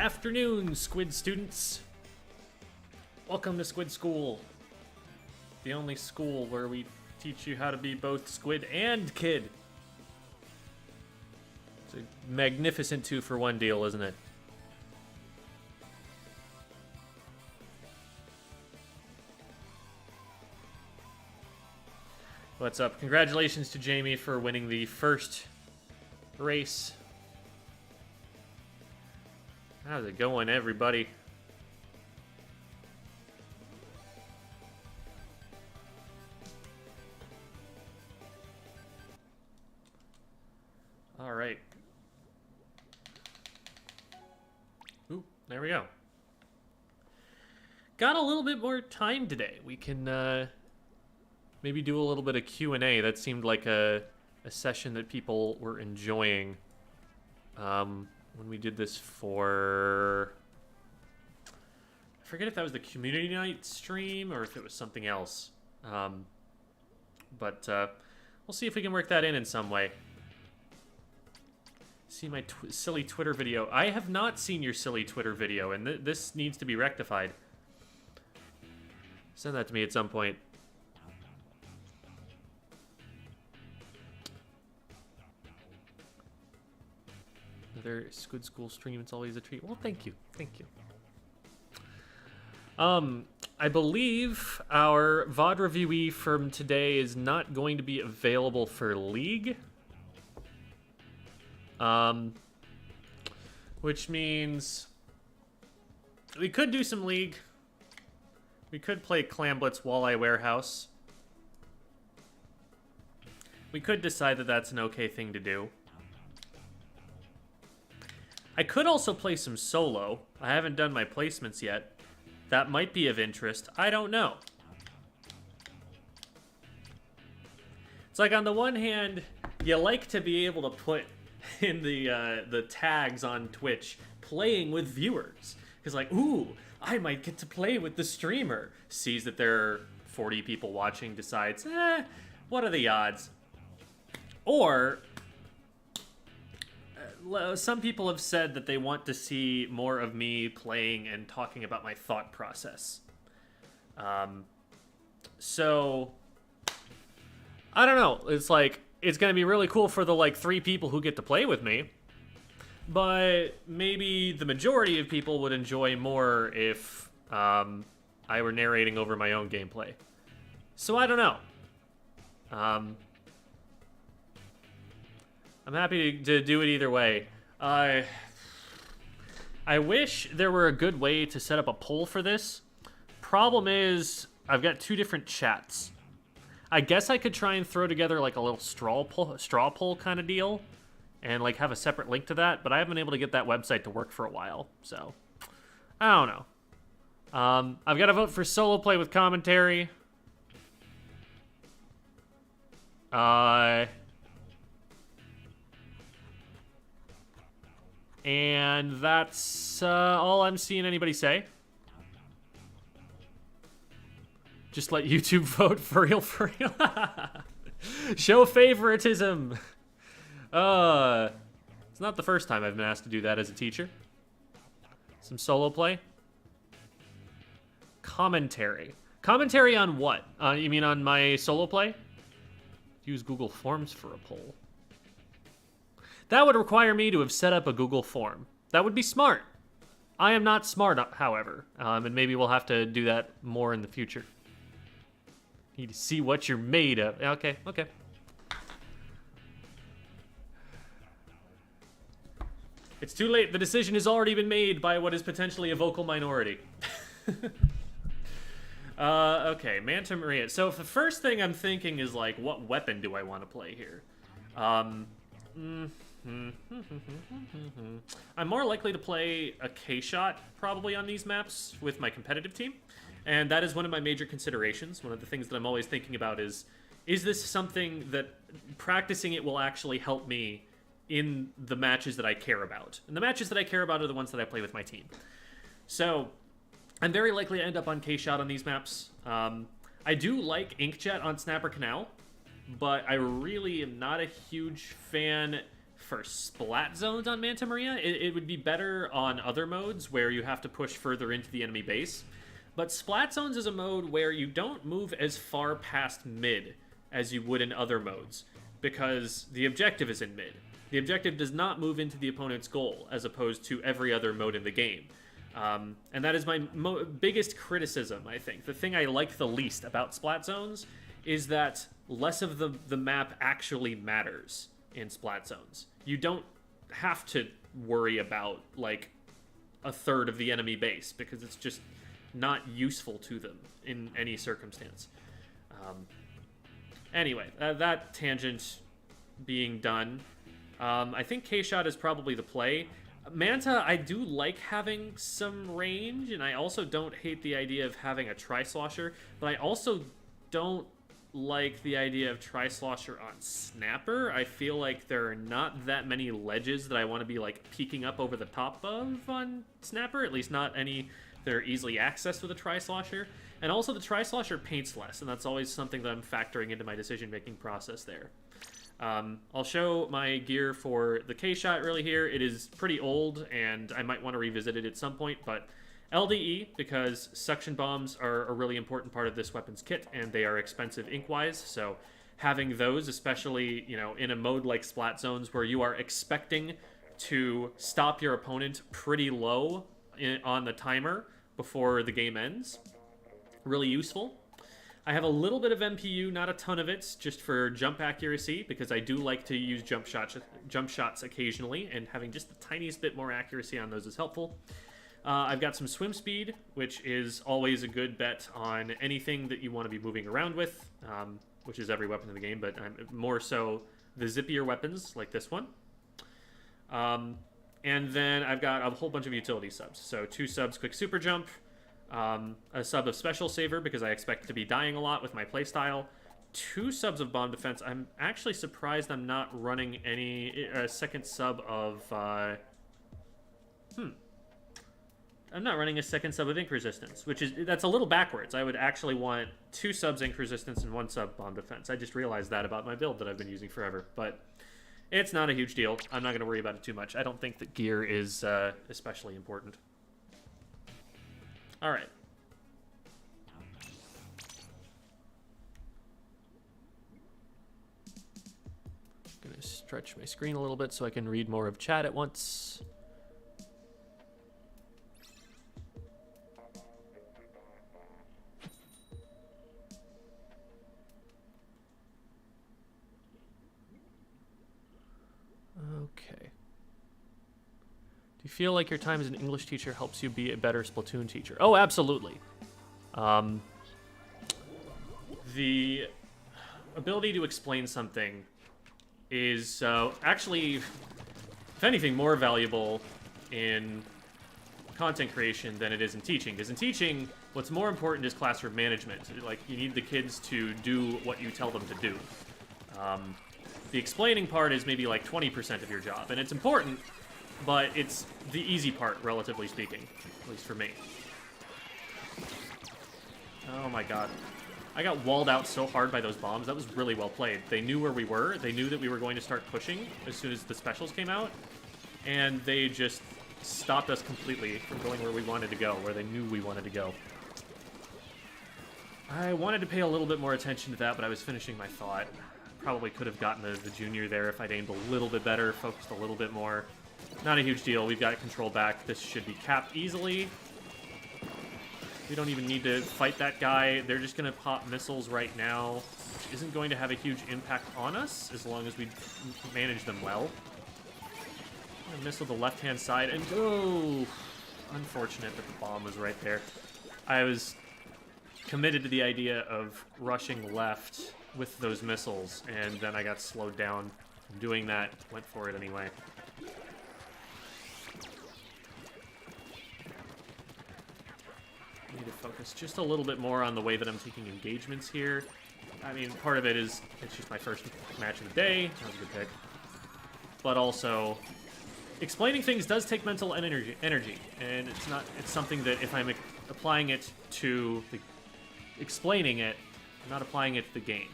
Afternoon, Squid students. Welcome to Squid School. The only school where we teach you how to be both squid and kid. It's a magnificent 2-for-1 deal, isn't it? What's up? Congratulations to Jamie for winning the first race. How's it going, everybody? All right. Ooh, there we go. Got a little bit more time today. We can maybe do a little bit of Q&A. That seemed like a session that people were enjoying. When we did this for... I forget if that was the community night stream or if it was something else. But we'll see if we can work that in some way. See my silly Twitter video. I have not seen your silly Twitter video, and this needs to be rectified. Send that to me at some point. Another Squid School stream, it's always a treat. Well, thank you. Thank you. I believe our VOD reviewee from today is not going to be available for League. Which means we could do some League. We could play Clam Blitz Walleye Warehouse. We could decide that that's an okay thing to do. I could also play some solo. I haven't done my placements yet. That might be of interest. I don't know. It's like, on the one hand, you like to be able to put in the tags on Twitch, playing with viewers. Because like, ooh, I might get to play with the streamer. Sees that there are 40 people watching, decides, what are the odds? Or... some people have said that they want to see more of me playing and talking about my thought process. So, I don't know. It's like, it's going to be really cool for the, 3 people who get to play with me. But maybe the majority of people would enjoy more if I were narrating over my own gameplay. So, I don't know. I'm happy to do it either way. I wish there were a good way to set up a poll for this. Problem is, I've got 2 different chats. I guess I could try and throw together like a little straw poll kind of deal, and like have a separate link to that, but I haven't been able to get that website to work for a while, so I don't know. I've got to vote for solo play with commentary. And that's all I'm seeing anybody say. Just let YouTube vote for real, for real. Show favoritism. It's not the first time I've been asked to do that as a teacher. Some solo play. Commentary. Commentary on what? You mean on my solo play? Use Google Forms for a poll. That would require me to have set up a Google form. That would be smart. I am not smart, however, and maybe we'll have to do that more in the future. Need to see what you're made of. Okay, okay. It's too late. The decision has already been made by what is potentially a vocal minority. Okay, Manta Maria. So the first thing I'm thinking is, like, what weapon do I want to play here? I'm more likely to play a K-shot probably on these maps with my competitive team, and that is one of my major considerations. One of the things that I'm always thinking about is this something that practicing it will actually help me in the matches that I care about? And the matches that I care about are the ones that I play with my team. So I'm very likely to end up on K-shot on these maps. I do like Inkjet on Snapper Canal, but I really am not a huge fan for splat zones on Manta Maria. It would be better on other modes where you have to push further into the enemy base. But splat zones is a mode where you don't move as far past mid as you would in other modes, because the objective is in mid. The objective does not move into the opponent's goal, as opposed to every other mode in the game. And that is my biggest criticism, I think. The thing I like the least about splat zones is that less of the map actually matters in splat zones. You don't have to worry about, like, a third of the enemy base, because it's just not useful to them in any circumstance. Anyway, that tangent being done, I think K-Shot is probably the play. Manta, I do like having some range, and I also don't hate the idea of having a Tri-Slosher, but I also don't like the idea of Tri-Slosher on Snapper. I feel like there are not that many ledges that I want to be, like, peeking up over the top of on Snapper, at least not any that are easily accessed with a Tri-Slosher. And also the Tri-Slosher paints less, and that's always something that I'm factoring into my decision-making process there. I'll show my gear for the K-Shot really here. It is pretty old, and I might want to revisit it at some point, but LDE, because suction bombs are a really important part of this weapon's kit, and they are expensive ink-wise, so having those, especially, you know, in a mode like Splat Zones, where you are expecting to stop your opponent pretty low on the timer before the game ends, really useful. I have a little bit of MPU, not a ton of it, just for jump accuracy, because I do like to use jump shots occasionally, and having just the tiniest bit more accuracy on those is helpful. I've got some swim speed, which is always a good bet on anything that you want to be moving around with, which is every weapon in the game, but more so the zippier weapons, like this one. And then I've got a whole bunch of utility subs. So 2 subs quick super jump, a sub of special saver because I expect to be dying a lot with my playstyle, 2 subs of bomb defense. I'm actually surprised I'm not running any second sub of I'm not running a second sub of ink resistance, that's a little backwards. I would actually want 2 subs ink resistance and 1 sub bomb defense. I just realized that about my build that I've been using forever, but it's not a huge deal. I'm not going to worry about it too much. I don't think that gear is especially important. All right. I'm going to stretch my screen a little bit so I can read more of chat at once. Okay. Do you feel like your time as an English teacher helps you be a better Splatoon teacher? Oh, absolutely. The ability to explain something is actually, if anything, more valuable in content creation than it is in teaching. Because in teaching, what's more important is classroom management. Like, you need the kids to do what you tell them to do. The explaining part is maybe like 20% of your job, and it's important, but it's the easy part, relatively speaking, at least for me. Oh my god. I got walled out so hard by those bombs. That was really well played. They knew where we were. They knew that we were going to start pushing as soon as the specials came out, and they just stopped us completely from going where we wanted to go, where they knew we wanted to go. I wanted to pay a little bit more attention to that, but I was finishing my thought. Probably could have gotten the junior there if I'd aimed a little bit better, focused a little bit more. Not a huge deal. We've got control back. This should be capped easily. We don't even need to fight that guy. They're just going to pop missiles right now, which isn't going to have a huge impact on us as long as we manage them well. I missile the left-hand side, and oh, unfortunate that the bomb was right there. I was committed to the idea of rushing left with those missiles, and then I got slowed down from doing that. Went for it anyway. Need to focus just a little bit more on the way that I'm taking engagements here. I mean, part of it is it's just my first match of the day. That was a good pick. But also, explaining things does take mental energy, and it's something that if I'm applying it to explaining it, I'm not applying it to the game.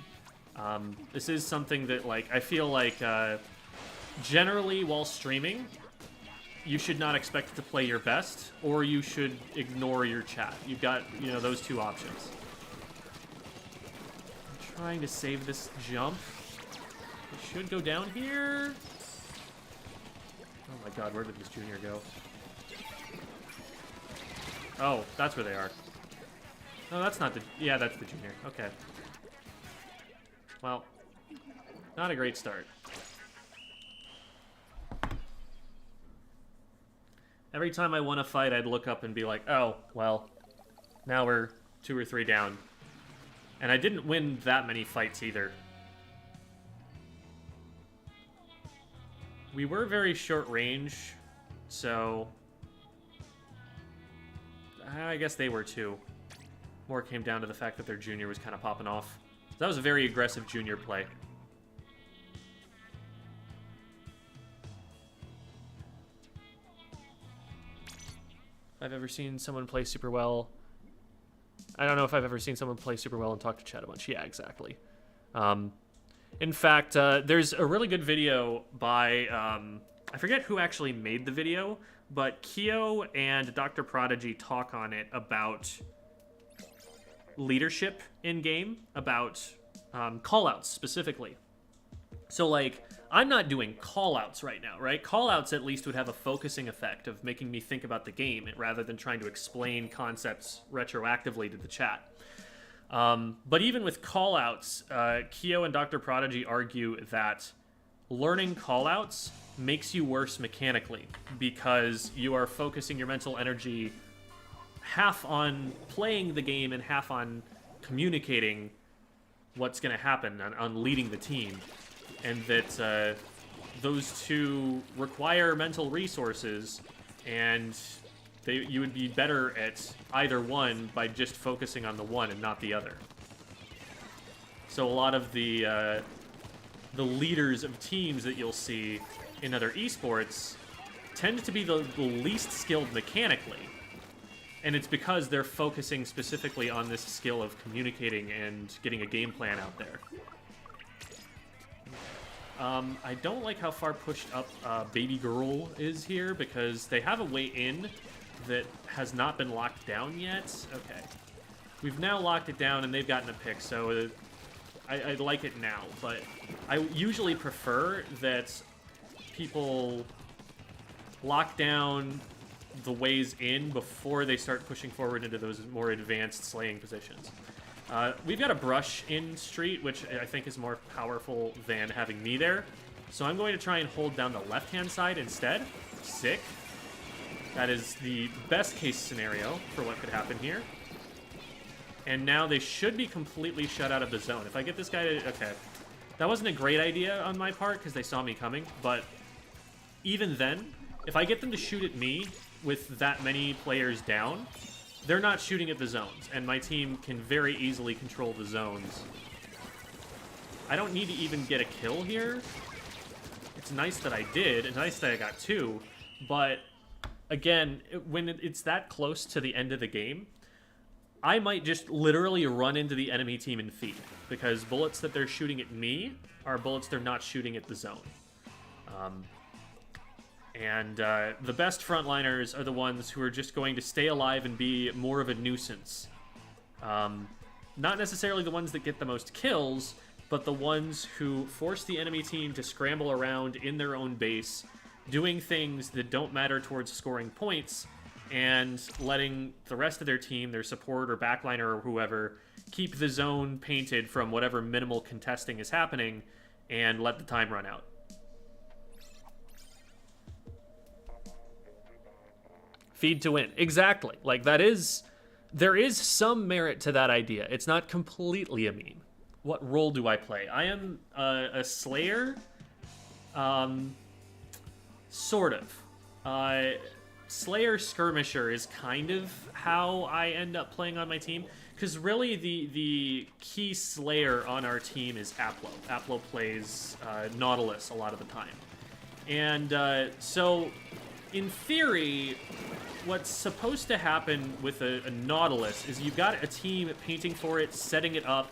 This is something that, like, I feel like generally, while streaming, you should not expect to play your best, or you should ignore your chat. You've got, you know, those two options. I'm trying to save this jump. It should go down here. Oh my god, where did this junior go? Oh, that's where they are. No, that's not the... Yeah, that's the junior. Okay. Well, not a great start. Every time I won a fight, I'd look up and be like, oh, well, now we're 2 or 3 down. And I didn't win that many fights either. We were very short range, so... I guess they were too. More came down to the fact that their junior was kind of popping off. That was a very aggressive junior play. I've ever seen someone play super well. I don't know if I've ever seen someone play super well and talk to chat a bunch. Yeah, exactly. In fact, there's a really good video by, I forget who actually made the video, but Kyo and Dr. Prodigy talk on it about leadership in-game, about callouts specifically. So, like, I'm not doing callouts right now, right? Callouts at least would have a focusing effect of making me think about the game rather than trying to explain concepts retroactively to the chat. But even with callouts, Kyo and Dr. Prodigy argue that learning callouts makes you worse mechanically because you are focusing your mental energy half on playing the game and half on communicating what's going to happen, on leading the team. And that those two require mental resources, and you would be better at either one by just focusing on the one and not the other. So a lot of the leaders of teams that you'll see in other esports tend to be the least skilled mechanically, and it's because they're focusing specifically on this skill of communicating and getting a game plan out there. I don't like how far pushed up Baby Girl is here, because they have a way in that has not been locked down yet. Okay. We've now locked it down, and they've gotten a pick, so I like it now. But I usually prefer that people lock down the ways in before they start pushing forward into those more advanced slaying positions. We've got a brush in street, which I think is more powerful than having me there. So I'm going to try and hold down the left-hand side instead. Sick. That is the best case scenario for what could happen here. And now they should be completely shut out of the zone. If I get this guy to... Okay. That wasn't a great idea on my part because they saw me coming, but even then, if I get them to shoot at me with that many players down, they're not shooting at the zones, and my team can very easily control the zones. I don't need to even get a kill here. It's nice that I did. It's nice that I got 2, but again, when it's that close to the end of the game, I might just literally run into the enemy team and feed, because bullets that they're shooting at me are bullets they're not shooting at the zone. The best frontliners are the ones who are just going to stay alive and be more of a nuisance. Not necessarily the ones that get the most kills, but the ones who force the enemy team to scramble around in their own base, doing things that don't matter towards scoring points, and letting the rest of their team, their support or backliner or whoever, keep the zone painted from whatever minimal contesting is happening, and let the time run out. Feed to win. Exactly. Like, there is some merit to that idea. It's not completely a meme. What role do I play? I am a Slayer. Sort of. Slayer Skirmisher is kind of how I end up playing on my team. Because really, the key Slayer on our team is Aplo. Aplo plays Nautilus a lot of the time. And so, in theory, what's supposed to happen with a Nautilus is you've got a team painting for it, setting it up,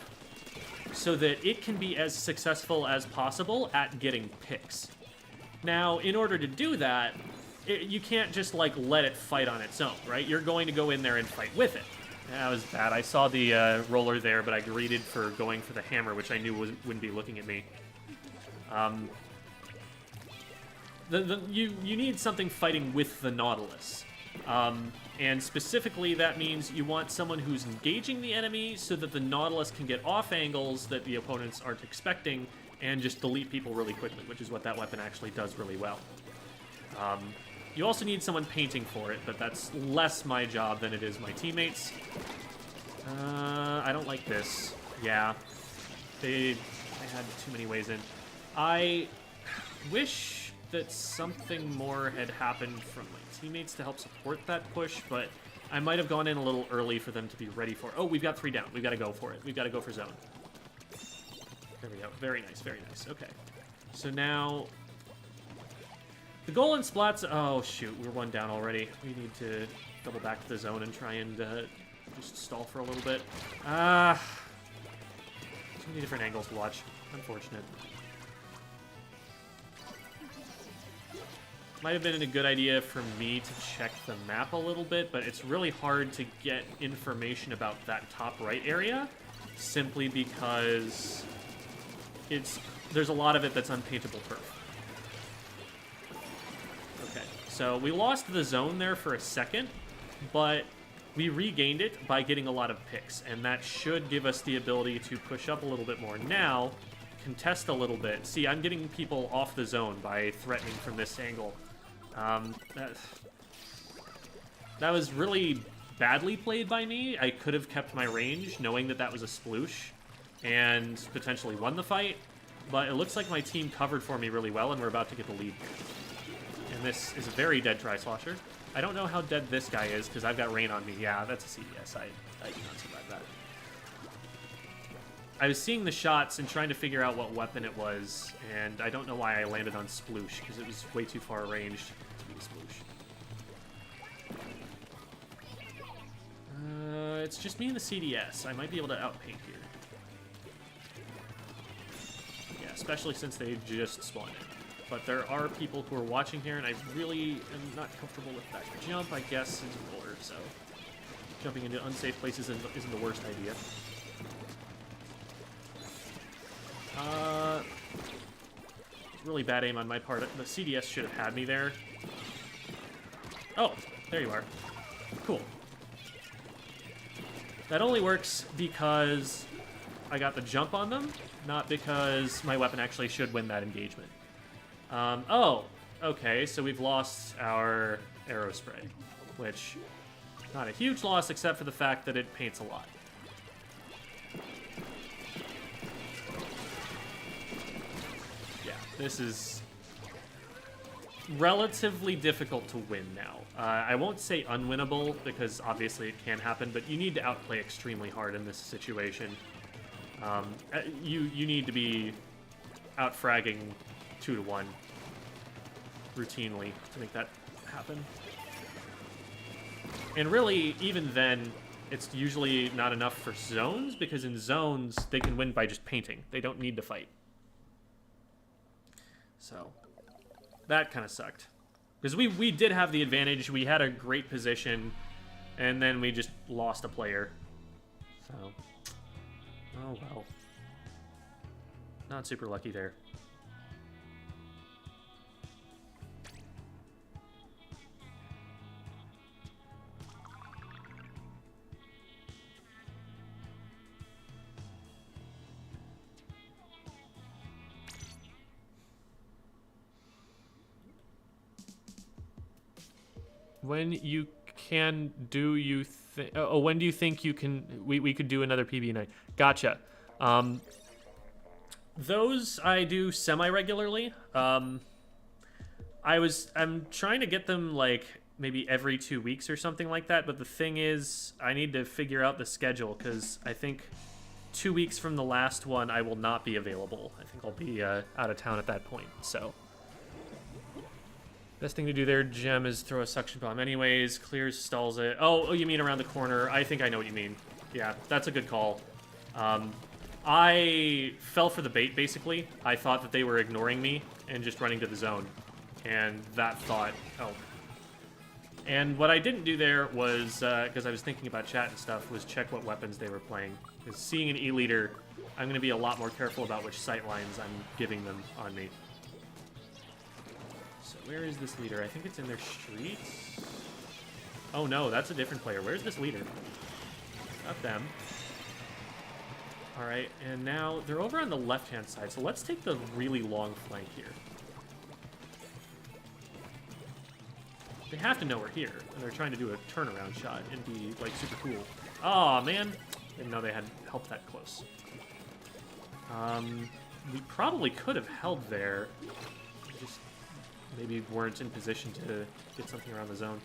so that it can be as successful as possible at getting picks. Now, in order to do that, you can't just, like, let it fight on its own, right? You're going to go in there and fight with it. That was bad. I saw the roller there, but I greeted for going for the hammer, which I knew wouldn't be looking at me. You need something fighting with the Nautilus. And specifically, that means you want someone who's engaging the enemy so that the Nautilus can get off angles that the opponents aren't expecting and just delete people really quickly, which is what that weapon actually does really well. You also need someone painting for it, but that's less my job than it is my teammates. I don't like this. Yeah. They had too many ways in. I wish that something more had happened from my teammates to help support that push, but I might have gone in a little early for them to be ready for it. Oh, we've got 3 down. We've got to go for it. We've got to go for zone. There we go. Very nice, very nice. Okay. So now... the goal in splats... oh, shoot. We're 1 down already. We need to double back to the zone and try and just stall for a little bit. Too many different angles to watch. Unfortunate. Might have been a good idea for me to check the map a little bit, but it's really hard to get information about that top right area, simply because there's a lot of it that's unpaintable turf. Okay, so we lost the zone there for a second, but we regained it by getting a lot of picks, and that should give us the ability to push up a little bit more now, contest a little bit. See, I'm getting people off the zone by threatening from this angle. That was really badly played by me. I could have kept my range, knowing that that was a sploosh, and potentially won the fight, but it looks like my team covered for me really well, and we're about to get the lead here. And this is a very dead Tri-Slosher. I don't know how dead this guy is, because I've got rain on me. Yeah, that's a CDS. I do not survive that. I was seeing the shots and trying to figure out what weapon it was, and I don't know why I landed on Sploosh, because it was way too far ranged to be Sploosh. It's just me and the CDS. I might be able to outpaint here. Yeah, especially since they just spawned in. But there are people who are watching here, and I really am not comfortable with that jump, I guess, into roller, so jumping into unsafe places isn't the worst idea. Really bad aim on my part. The CDS should have had me there. Oh, there you are. Cool. That only works because I got the jump on them, not because my weapon actually should win that engagement. Oh, okay, so we've lost our arrow spray, which, not a huge loss except for the fact that it paints a lot. This is relatively difficult to win now. I won't say unwinnable, because obviously it can happen, but you need to outplay extremely hard in this situation. You need to be out-fragging 2-1 routinely to make that happen. And really, even then, it's usually not enough for zones, because in zones, they can win by just painting. They don't need to fight. So, that kind of sucked. Because we did have the advantage, we had a great position, and then we just lost a player. So, oh well. Not super lucky there. When you can do you think? Oh, when do you think you can? We could do another PB night. Gotcha. Those I do semi-regularly. I'm trying to get them like maybe every 2 weeks or something like that. But the thing is, I need to figure out the schedule, because I think 2 weeks from the last one I will not be available. I think I'll be out of town at that point. So. Best thing to do there, Gem, is throw a suction bomb anyways. Clears, stalls it. Oh, you mean around the corner. I think I know what you mean. Yeah, that's a good call. I fell for the bait, basically. I thought that they were ignoring me and just running to the zone. And that thought, oh. And what I didn't do there was, because I was thinking about chat and stuff, was check what weapons they were playing. Because seeing an E-leader, I'm going to be a lot more careful about which sight lines I'm giving them on me. So where is this leader? I think it's in their streets. Oh no, that's a different player. Where's this leader? Not them. Alright, and now they're over on the left-hand side, so let's take the really long flank here. They have to know we're here, and they're trying to do a turnaround shot and be, like, super cool. Aw, man! Didn't know they had help that close. We probably could have held there. Just maybe weren't in position to get something around the zone.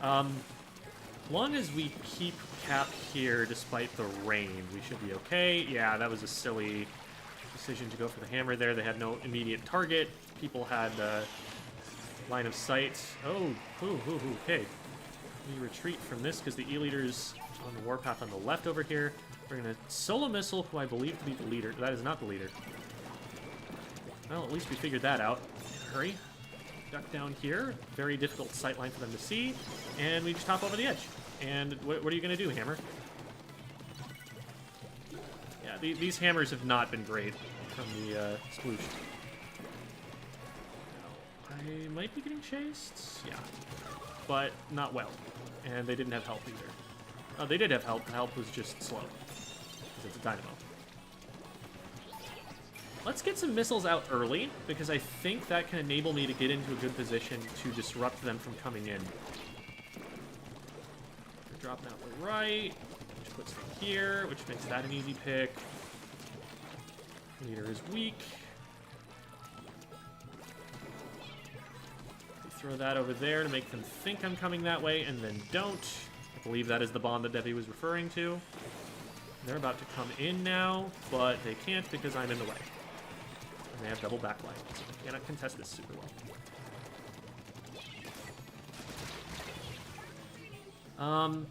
As long as we keep cap here despite the rain, we should be okay. Yeah, that was a silly decision to go for the hammer there. They had no immediate target. People had line of sight. Oh, okay. We retreat from this because the E-leader's on the warpath on the left over here. We're going to solo missile, who I believe to be the leader. That is not the leader. Well, at least we figured that out. Hurry. Duck down here. Very difficult sightline for them to see. And we just hop over the edge. And what are you going to do, hammer? Yeah, these hammers have not been great from the sploosh. I might be getting chased. Yeah. But not well. And they didn't have help either. Oh, they did have help. The help was just slow. Because it's a dynamo. Let's get some missiles out early, because I think that can enable me to get into a good position to disrupt them from coming in. They're dropping out the right, which puts them here, which makes that an easy pick. Leader is weak. We throw that over there to make them think I'm coming that way, and then don't. I believe that is the bomb that Debbie was referring to. They're about to come in now, but they can't because I'm in the way. And they have double backline, so I cannot contest this super well.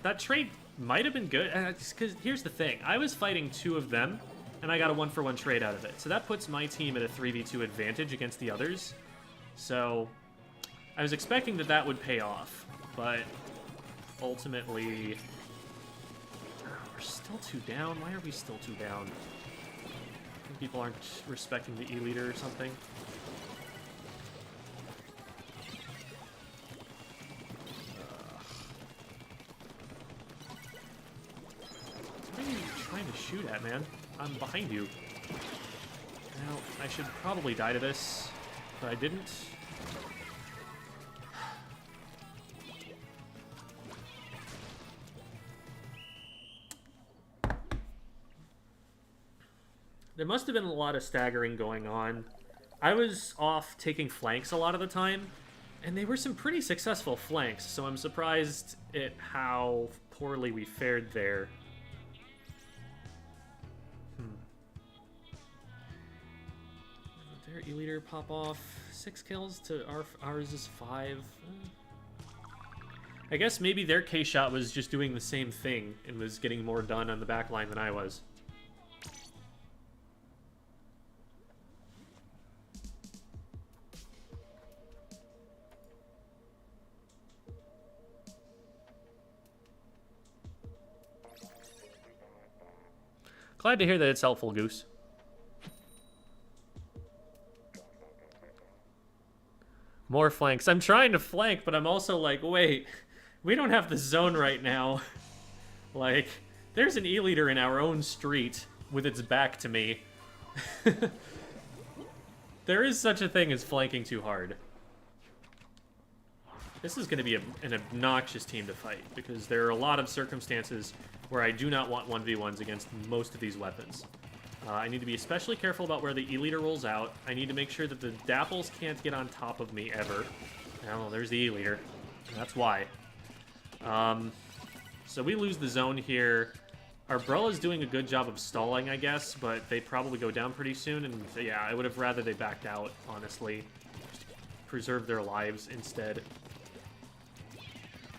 That trade might have been good, because here's the thing. I was fighting two of them, and I got a 1-for-1 trade out of it. So that puts my team at a 3v2 advantage against the others. So I was expecting that that would pay off, but ultimately... we're still two down. Why are we still two down? I think people aren't respecting the E-leader or something. What are you trying to shoot at, man? I'm behind you. Now, I should probably die to this, but I didn't. There must have been a lot of staggering going on. I was off taking flanks a lot of the time, and they were some pretty successful flanks, so I'm surprised at how poorly we fared there. Their E-leader pop off. 6 kills to ours is 5. I guess maybe their K-shot was just doing the same thing and was getting more done on the back line than I was. Glad to hear that it's helpful, Goose. More flanks. I'm trying to flank, but I'm also like, wait, we don't have the zone right now. Like, there's an E-leader in our own street with its back to me. There is such a thing as flanking too hard. This is going to be an obnoxious team to fight, because there are a lot of circumstances where I do not want 1v1s against most of these weapons. I need to be especially careful about where the E-leader rolls out. I need to make sure that the dapples can't get on top of me ever. Oh, there's the E-leader. That's why. So we lose the zone here. Arbrella's doing a good job of stalling, I guess, but they probably go down pretty soon, and yeah, I would have rather they backed out, honestly. Just preserve their lives instead.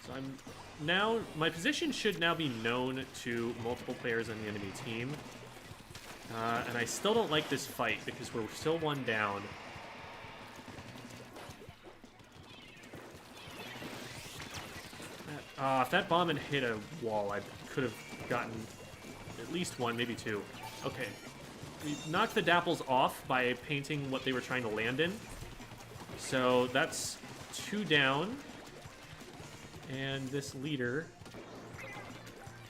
So I'm now, my position should now be known to multiple players on the enemy team. And I still don't like this fight because we're still one down. If that bomb had hit a wall, I could have gotten at least one, maybe two. Okay. We knocked the dapples off by painting what they were trying to land in. So that's 2 down. And this leader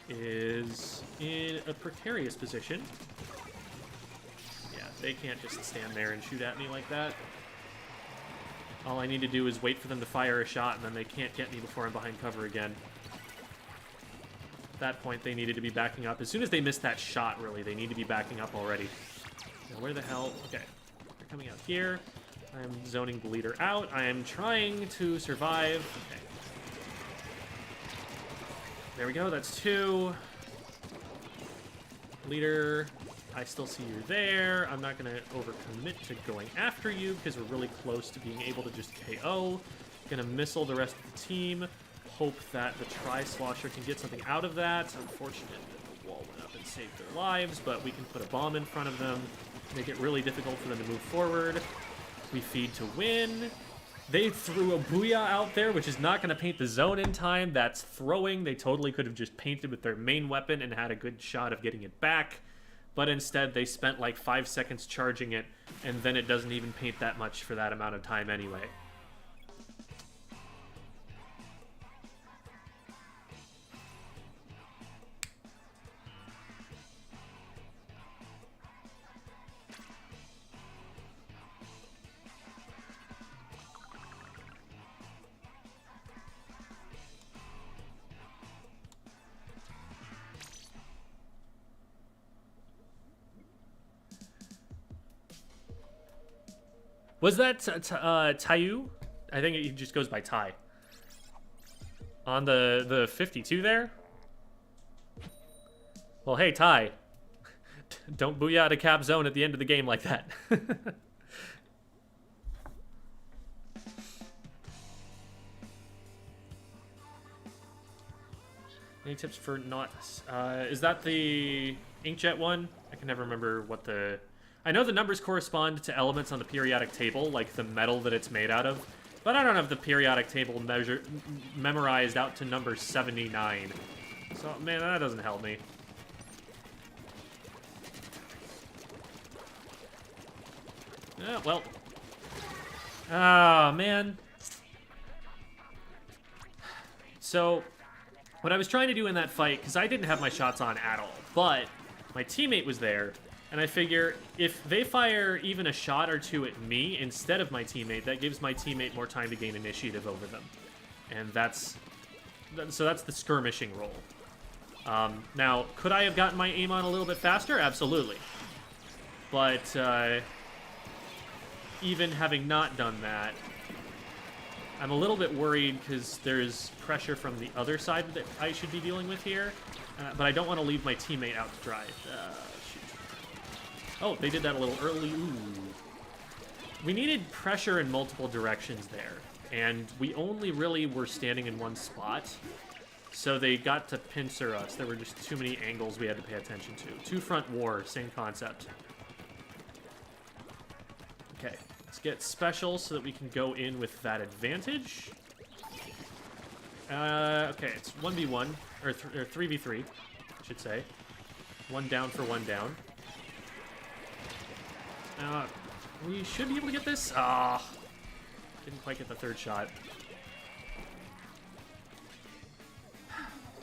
is in a precarious position. Yeah, they can't just stand there and shoot at me like that. All I need to do is wait for them to fire a shot, and then they can't get me before I'm behind cover again. At that point, they needed to be backing up. As soon as they missed that shot, really, they need to be backing up already. Now, where the hell? Okay, they're coming out here. I'm zoning the leader out. I am trying to survive. Okay. There we go, that's 2. Leader, I still see you there. I'm not gonna overcommit to going after you because we're really close to being able to just KO. Gonna missile the rest of the team. Hope that the Tri-Slosher can get something out of that. Unfortunate that the wall went up and saved their lives, but we can put a bomb in front of them, make it really difficult for them to move forward. We feed to win. They threw a Booyah out there, which is not going to paint the zone in time. That's throwing. They totally could have just painted with their main weapon and had a good shot of getting it back. But instead, they spent like 5 seconds charging it, and then it doesn't even paint that much for that amount of time anyway. Was that Tayu? I think it just goes by Tai. On the 52 there? Well, hey, Tai. Don't booyah to cap zone at the end of the game like that. Any tips for not... is that the inkjet one? I can never remember what the... I know the numbers correspond to elements on the periodic table, like the metal that it's made out of, but I don't have the periodic table memorized out to number 79. So, man, that doesn't help me. Well. Ah, man. So, what I was trying to do in that fight, because I didn't have my shots on at all, but my teammate was there, and I figure if they fire even a shot or two at me instead of my teammate, that gives my teammate more time to gain initiative over them. And that's the skirmishing role. Now, could I have gotten my aim on a little bit faster? Absolutely. But even having not done that, I'm a little bit worried because there's pressure from the other side that I should be dealing with here. But I don't want to leave my teammate out to dry. Oh, they did that a little early. Ooh. We needed pressure in multiple directions there, and we only really were standing in one spot, so they got to pincer us. There were just too many angles we had to pay attention to. Two-front war, same concept. Okay, let's get special so that we can go in with that advantage. Okay, it's 1v1, or 3v3, I should say. One down for one down. We should be able to get this. Didn't quite get the third shot.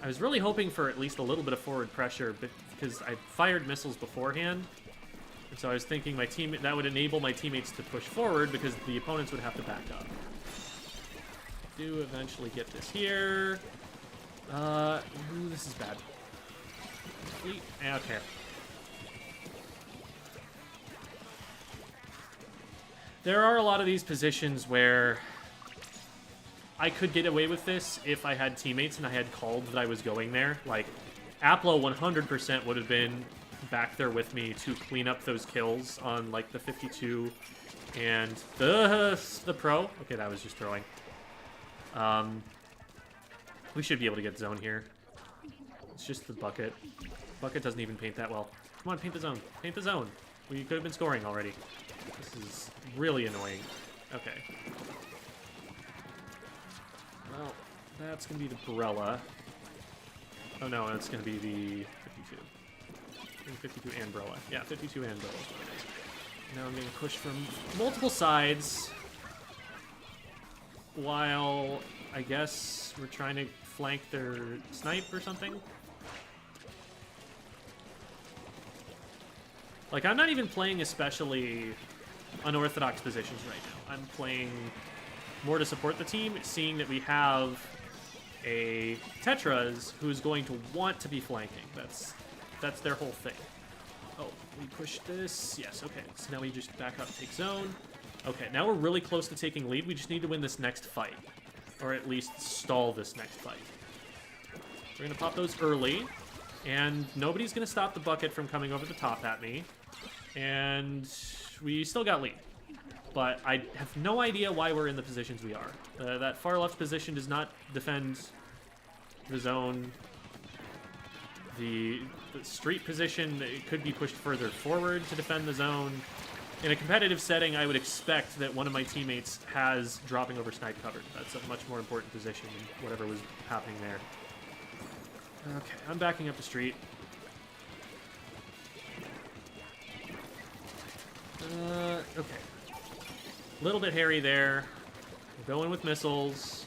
I was really hoping for at least a little bit of forward pressure, but because I fired missiles beforehand, and so I was thinking my team that would enable my teammates to push forward because the opponents would have to back up. Do eventually get this here. Ooh, this is bad. Okay. There are a lot of these positions where I could get away with this if I had teammates and I had called that I was going there. Like, Aplo 100% would have been back there with me to clean up those kills on, like, the 52 and the pro. Okay, that was just throwing. We should be able to get zone here. It's just the bucket. Bucket doesn't even paint that well. Come on, paint the zone. Paint the zone. We could have been scoring already. This is really annoying. Okay. Well, That's going to be the Brella. Oh no, that's going to be the 52. 52 and Brella. Yeah, 52 and Brella. Now I'm getting pushed from multiple sides. While, I guess, we're trying to flank their snipe or something. Like, I'm not even playing especially unorthodox positions right now. I'm playing more to support the team, seeing that we have a Tetras who's going to want to be flanking. That's their whole thing. Oh, we push this. Yes, okay. So now we just back up, take zone. Okay, now we're really close to taking lead. We just need to win this next fight. Or at least stall this next fight. We're going to pop those early. And nobody's going to stop the bucket from coming over the top at me. And we still got lead. But I have no idea why we're in the positions we are. That far left position does not defend the zone. The street position, it could be pushed further forward to defend the zone. In a competitive setting, I would expect that one of my teammates has dropping over snipe covered. That's a much more important position than whatever was happening there. Okay, I'm backing up the street. Okay. A little bit hairy there. We're going with missiles.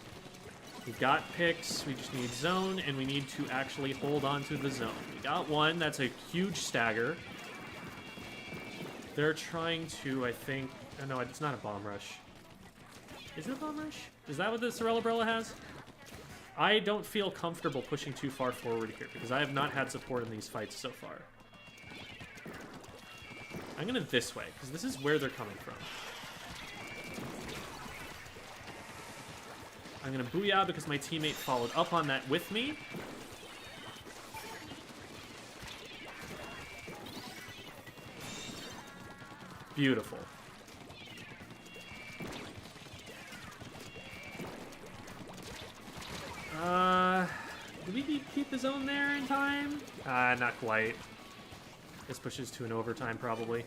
We've got picks. We just need zone, and we need to actually hold on to the zone. We got one. That's a huge stagger. They're trying to, I think... Oh, no, it's not a bomb rush. Is it a bomb rush? Is that what the Sorella Brella has? I don't feel comfortable pushing too far forward here, because I have not had support in these fights so far. I'm going to this way, because this is where they're coming from. I'm going to booyah because my teammate followed up on that with me. Beautiful. Do we keep the zone there in time? Not quite. This pushes to an overtime, probably.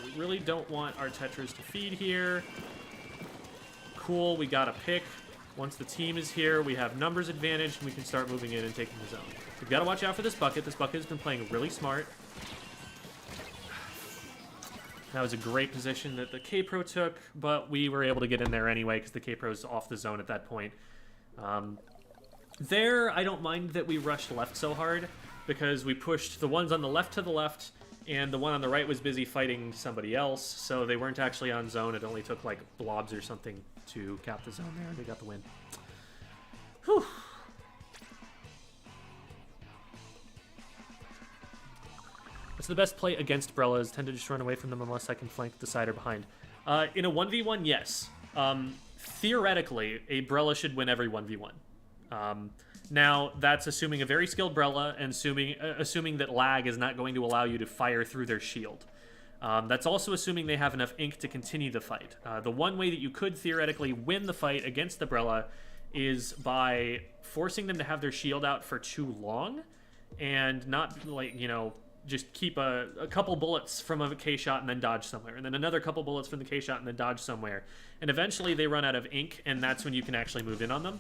We really don't want our Tetras to feed here. Cool, we got a pick. Once the team is here, we have numbers advantage, and we can start moving in and taking the zone. We've got to watch out for this bucket. This bucket has been playing really smart. That was a great position that the K-Pro took, but we were able to get in there anyway because the K-Pro's off the zone at that point. There, I don't mind that we rushed left so hard because we pushed the ones on the left to the left, and the one on the right was busy fighting somebody else, so they weren't actually on zone. It only took, like, blobs or something to cap the zone there, and they got the win. Whew. What's the best play against Brellas? Tend to just run away from them unless I can flank the side or behind. In a 1v1, yes. Theoretically, a Brella should win every 1v1. Now, that's assuming a very skilled Brella and assuming that lag is not going to allow you to fire through their shield. That's also assuming they have enough ink to continue the fight. The one way that you could theoretically win the fight against the Brella is by forcing them to have their shield out for too long and not, like, you know, just keep a couple bullets from a K-shot and then dodge somewhere, and then another couple bullets from the K-shot and then dodge somewhere. And eventually they run out of ink, and that's when you can actually move in on them.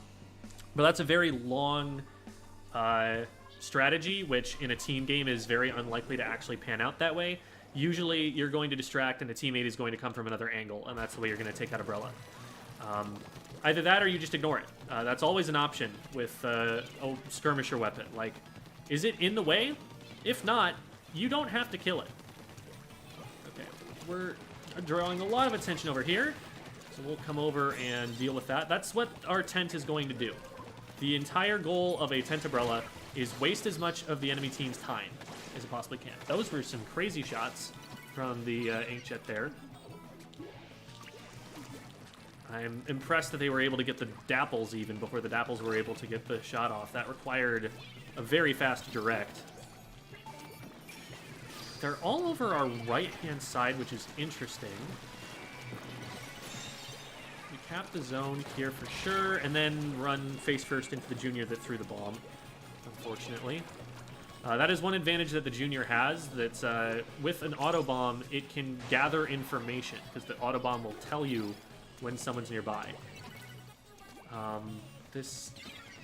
But that's a very long strategy, which in a team game is very unlikely to actually pan out that way. Usually you're going to distract and a teammate is going to come from another angle, and that's the way you're going to take out a Brella. Either that or you just ignore it. That's always an option with a skirmisher weapon. Like, is it in the way? If not, you don't have to kill it. Okay, we're drawing a lot of attention over here, so we'll come over and deal with that. That's what our tent is going to do. The entire goal of a tent umbrella is waste as much of the enemy team's time as it possibly can. Those were some crazy shots from the inkjet there. I'm impressed that they were able to get the dapples even before the dapples were able to get the shot off. That required a very fast direct. They're all over our right-hand side, which is interesting. We cap the zone here for sure, and then run face first into the junior that threw the bomb, unfortunately. That is one advantage that the junior has, that with an auto bomb, it can gather information, because the auto bomb will tell you when someone's nearby. This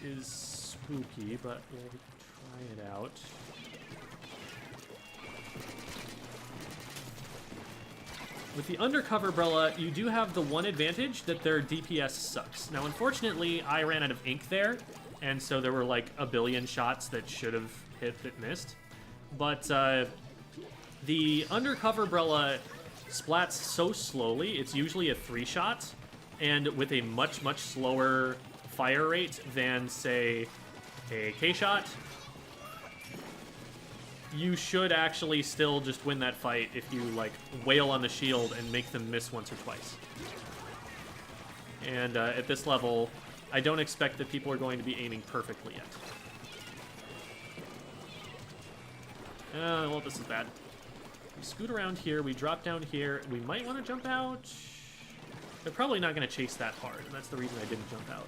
is spooky, but we'll try it out. With the undercover umbrella, you do have the one advantage that their DPS sucks. Now, unfortunately, I ran out of ink there, and so there were like a billion shots that should have hit that missed. But the undercover umbrella splats so slowly, it's usually a 3-shot, and with a much, much slower fire rate than, say, a K-shot. You should actually still just win that fight if you, like, wail on the shield and make them miss once or twice. And at this level, I don't expect that people are going to be aiming perfectly yet. Well, this is bad. We scoot around here, we drop down here, we might want to jump out. They're probably not going to chase that hard, and that's the reason I didn't jump out.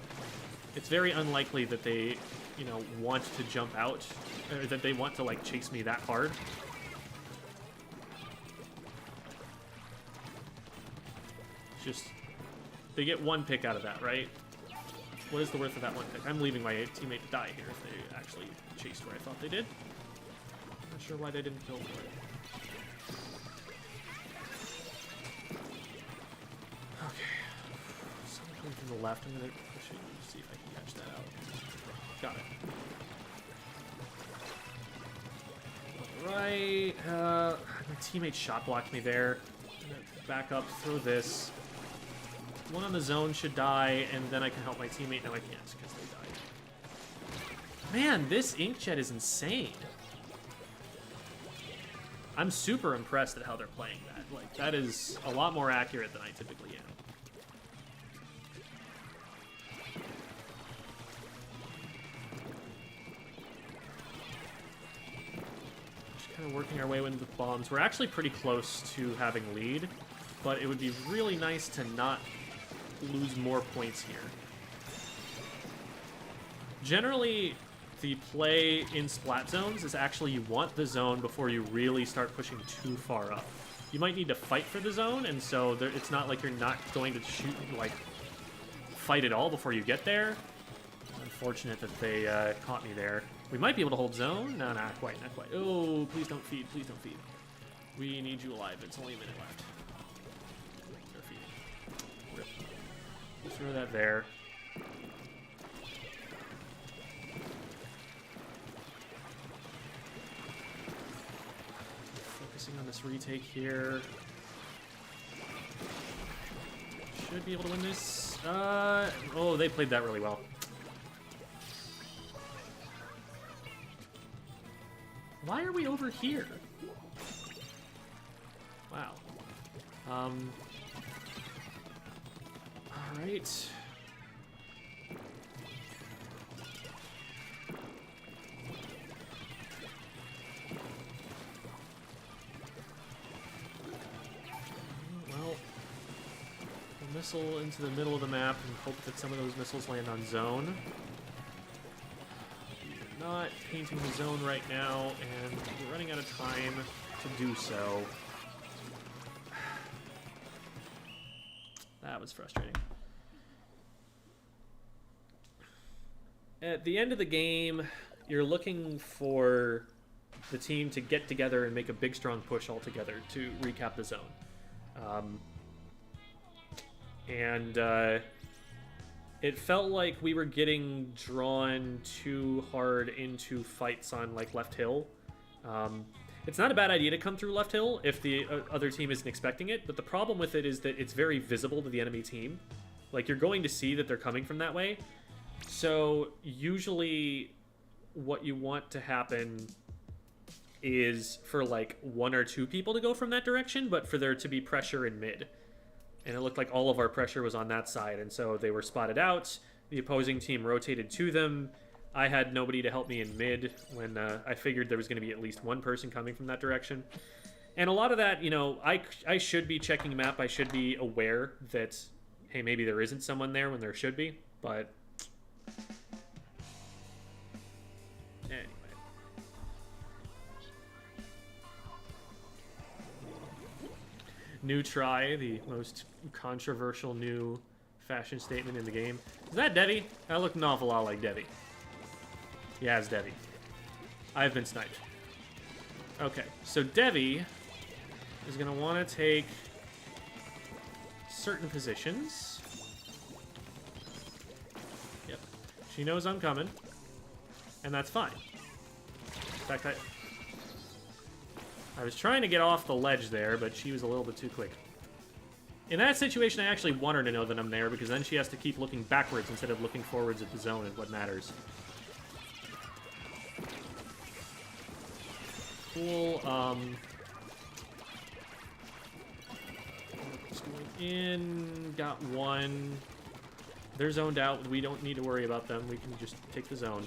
It's very unlikely that they, you know, want to jump out, or that they want to, like, chase me that hard. It's just, they get one pick out of that, right? What is the worth of that one pick? I'm leaving my teammate to die here if they actually chased where I thought they did. Not sure why they didn't kill for it. Okay. Someone coming from the left. I'm going to push it and see if I can catch that out. Got it. Alright. My teammate shot blocked me there. I'm going to back up, throw this. One on the zone should die, and then I can help my teammate. No, I can't, because they died. Man, this inkjet is insane. I'm super impressed at how they're playing that. Like, that is a lot more accurate than I typically am. Just kind of working our way into the bombs. We're actually pretty close to having lead, but it would be really nice to not lose more points here. Generally, the play in splat zones is actually you want the zone before you really start pushing too far up. You might need to fight for the zone, and so it's not like you're not going to shoot, like, fight at all before you get there. Unfortunate that they caught me there. We might be able to hold zone. No, not quite, not quite. Oh, please don't feed, please don't feed. We need you alive. It's only a minute left. They're feeding. Rip. Throw that there. Focusing on this retake here. Should be able to win this. Oh, they played that really well. Why are we over here? Wow. Alright. Well, a missile into the middle of the map and hope that some of those missiles land on zone. We're not painting the zone right now, and we're running out of time to do so. That was frustrating. At the end of the game, you're looking for the team to get together and make a big, strong push all together to recap the zone. It felt like we were getting drawn too hard into fights on, like, left hill. It's not a bad idea to come through left hill if the other team isn't expecting it, but the problem with it is that it's very visible to the enemy team. Like, you're going to see that they're coming from that way. So usually what you want to happen is for, like, 1 or 2 people to go from that direction, but for there to be pressure in mid. And it looked like all of our pressure was on that side, and so they were spotted out. The opposing team rotated to them. I had nobody to help me in mid when I figured there was going to be at least one person coming from that direction. And a lot of that, you know, I should be checking map. I should be aware that, hey, maybe there isn't someone there when there should be, but anyway. New try, the most controversial new fashion statement in the game. Is that Devi? That looked an awful lot like Devi. Yeah, it's Devi. I've been sniped. Okay, so Devi is going to want to take certain positions. Yep. She knows I'm coming, and that's fine. In fact, I was trying to get off the ledge there, but she was a little bit too quick. In that situation, I actually want her to know that I'm there, because then she has to keep looking backwards instead of looking forwards at the zone is what matters. Cool, just going in, got one. They're zoned out, we don't need to worry about them, we can just take the zone.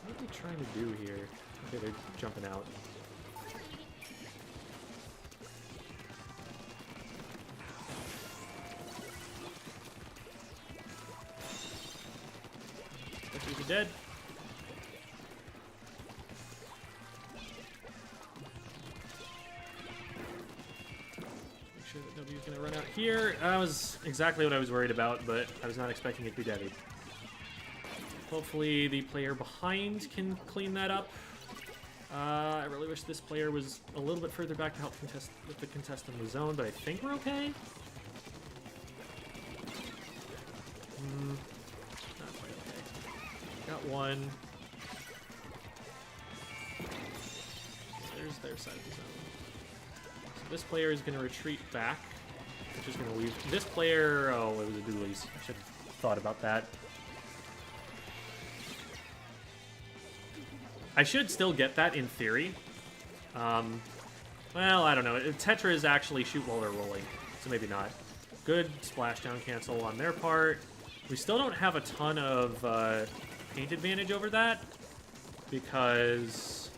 What are they trying to do here? Okay, they're jumping out. She's dead. Make sure that nobody's gonna run out here. That was exactly what I was worried about, but I was not expecting it to be Devi. Hopefully the player behind can clean that up. I really wish this player was a little bit further back to help contest with the contest in the zone, but I think we're okay. Not quite okay. Got one. There's their side of the zone. So this player is going to retreat back, which is going to leave this player. Oh, it was a dualies. I should have thought about that. I should still get that in theory. Well, I don't know. Tetras actually shoot while they're rolling, so maybe not. Good splashdown cancel on their part. We still don't have a ton of paint advantage over that, because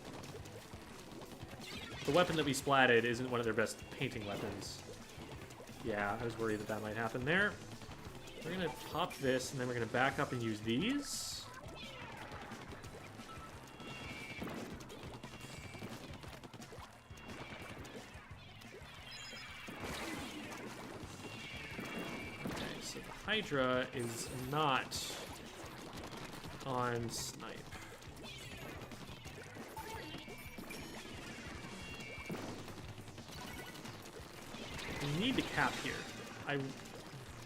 the weapon that we splatted isn't one of their best painting weapons. Yeah, I was worried that that might happen there. We're going to pop this, and then we're going to back up and use these. Hydra is not on snipe. We need to cap here.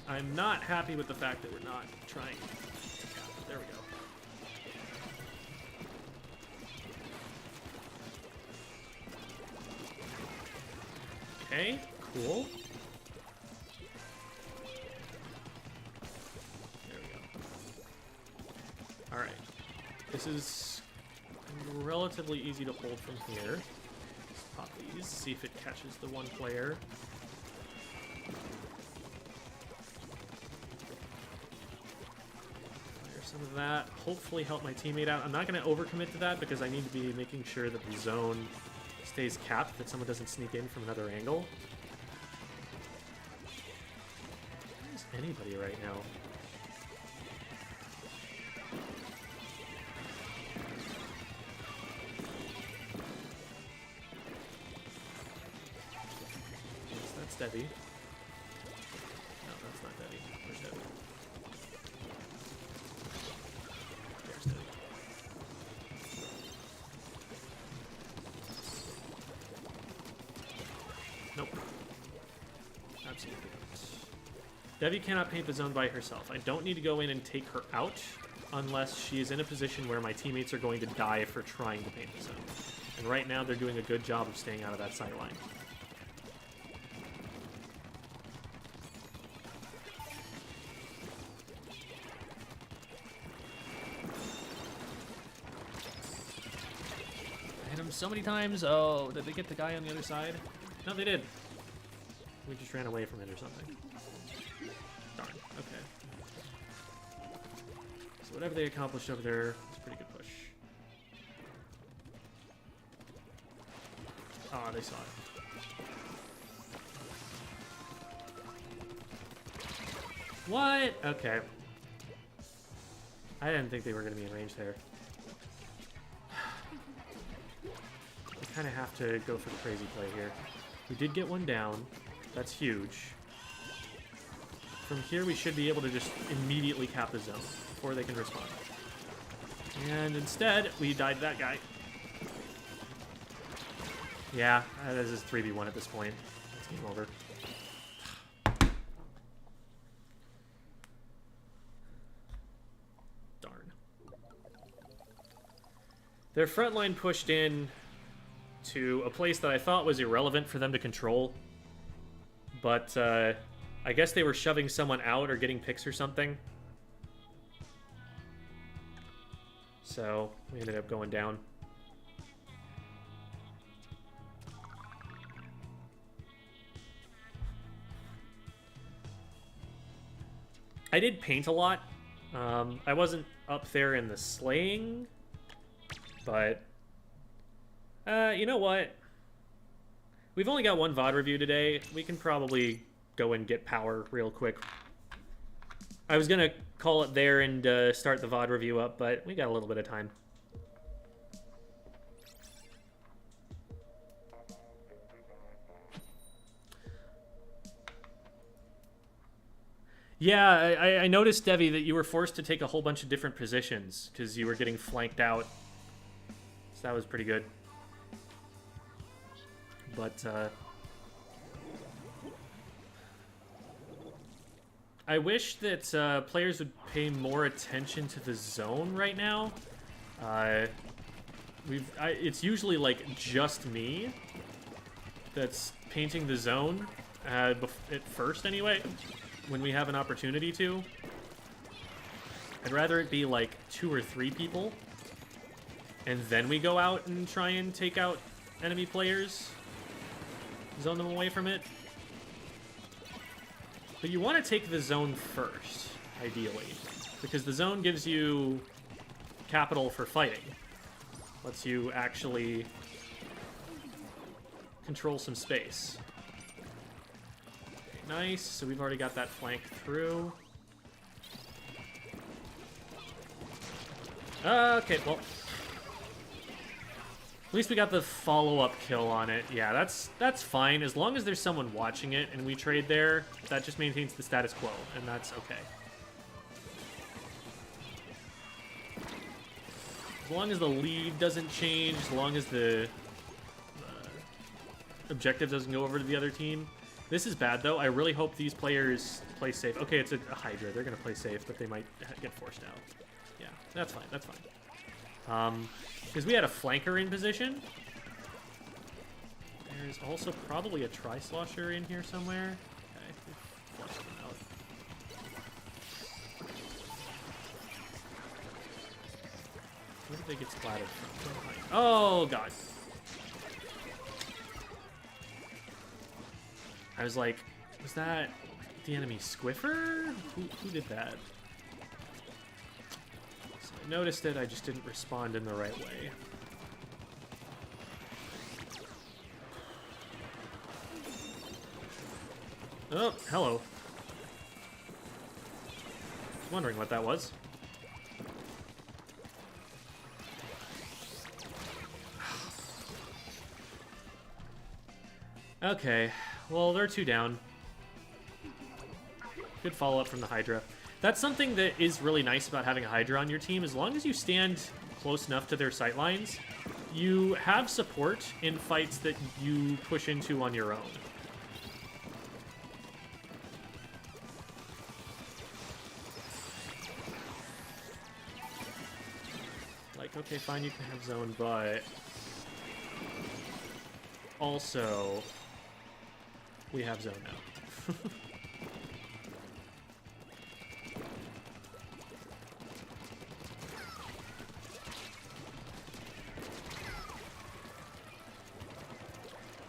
I'm not happy with the fact that we're not trying to cap. There we go. Okay, cool. Alright, this is relatively easy to hold from here. Let's pop these, see if it catches the one player. Fire some of that, hopefully help my teammate out. I'm not going to overcommit to that because I need to be making sure that the zone stays capped, that someone doesn't sneak in from another angle. There's anybody right now. Devi. No, that's not Devi. Where's Devi? There's Devi. Nope. Absolutely not. Devi cannot paint the zone by herself. I don't need to go in and take her out unless she is in a position where my teammates are going to die for trying to paint the zone. And right now they're doing a good job of staying out of that sight line. So many times. Oh, did they get the guy on the other side? No, they did. We just ran away from it or something. Darn. Okay. So whatever they accomplished over there was a pretty good push. Oh, they saw it. What? Okay. I didn't think they were going to be in range there. kind of have to go for the crazy play here. We did get one down. That's huge. From here, we should be able to just immediately cap the zone before they can respond. And instead, we died to that guy. Yeah, this is 3v1 at this point. It's game over. Darn. Their front line pushed in to a place that I thought was irrelevant for them to control. But I guess they were shoving someone out or getting picks or something. So we ended up going down. I did paint a lot. I wasn't up there in the slaying, but you know what? We've only got one VOD review today. We can probably go and get power real quick. I was gonna call it there and start the VOD review up, but we got a little bit of time. Yeah, I noticed, Devi, that you were forced to take a whole bunch of different positions because you were getting flanked out. So that was pretty good. But, I wish that players would pay more attention to the zone right now. It's usually, like, just me that's painting the zone, at first anyway. When we have an opportunity to. I'd rather it be like 2 or 3 people, and then we go out and try and take out enemy players, zone them away from it. But you want to take the zone first, ideally, because the zone gives you capital for fighting. Lets you actually control some space. Nice, so we've already got that flank through. Okay, well. At least we got the follow-up kill on it. Yeah, that's fine. As long as there's someone watching it and we trade there, that just maintains the status quo, and that's okay. As long as the lead doesn't change, as long as the objective doesn't go over to the other team. This is bad, though. I really hope these players play safe. Okay, it's a Hydra. They're going to play safe, but they might get forced out. Yeah, that's fine. That's fine. Because we had a flanker in position. There's also probably a Tri-Slosher in here somewhere. Okay, we've flushed them out. Where did they get splattered from? Oh, God. I was like, was that the enemy Squiffer? Who did that? So I noticed it, I just didn't respond in the right way. Oh, hello. I was wondering what that was. Okay. Well, they're 2 down. Good follow-up from the Hydra. That's something that is really nice about having a Hydra on your team. As long as you stand close enough to their sightlines, you have support in fights that you push into on your own. Like, okay, fine, you can have zone, but also we have zone now.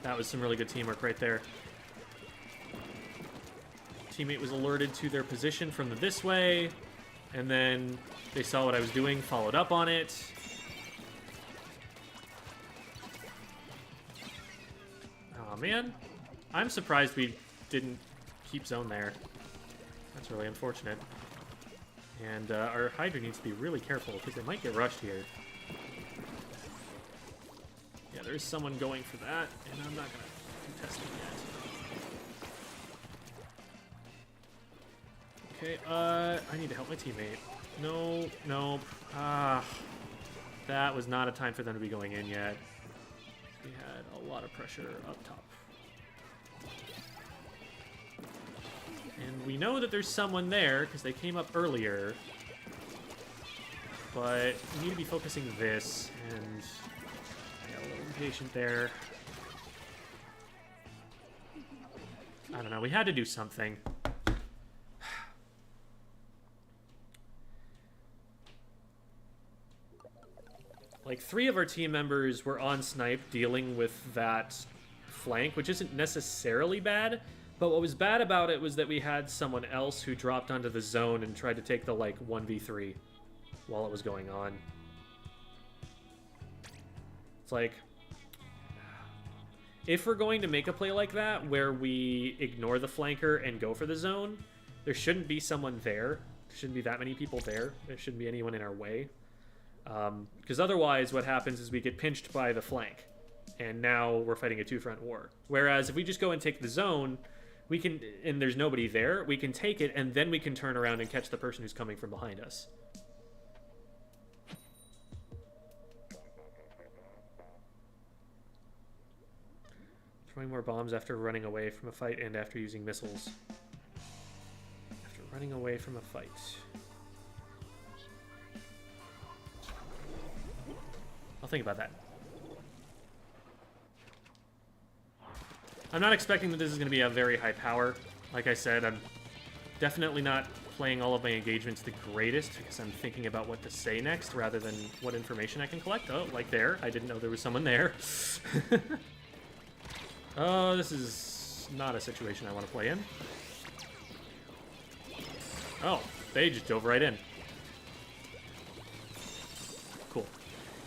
That was some really good teamwork right there. Teammate was alerted to their position from the this way, and then they saw what I was doing, followed up on it. Oh man, I'm surprised we didn't keep zone there. That's really unfortunate. And our Hydra needs to be really careful because they might get rushed here. Yeah, Yeah, there's someone going for that, and I'm not going to contest it yet. Okay, I need to help my teammate. No, no. That was not a time for them to be going in yet. We had a lot of pressure up top. And we know that there's someone there, because they came up earlier. But we need to be focusing this, and I got a little impatient there. I don't know, we had to do something. Like, 3 of our team members were on snipe dealing with that flank, which isn't necessarily bad. But what was bad about it was that we had someone else who dropped onto the zone and tried to take the, like, 1v3 while it was going on. It's like, if we're going to make a play like that, where we ignore the flanker and go for the zone, there shouldn't be someone there. There shouldn't be that many people there. There shouldn't be anyone in our way. Because otherwise what happens is we get pinched by the flank, and now we're fighting a two-front war. Whereas if we just go and take the zone, we can, and there's nobody there, we can take it, and then we can turn around and catch the person who's coming from behind us. Throwing more bombs after running away from a fight and after using missiles. After running away from a fight. I'll think about that. I'm not expecting that this is going to be a very high power. Like I said, I'm definitely not playing all of my engagements the greatest because I'm thinking about what to say next rather than what information I can collect. Oh, like there. I didn't know there was someone there. Oh, this is not a situation I want to play in. Oh, they just dove right in. Cool.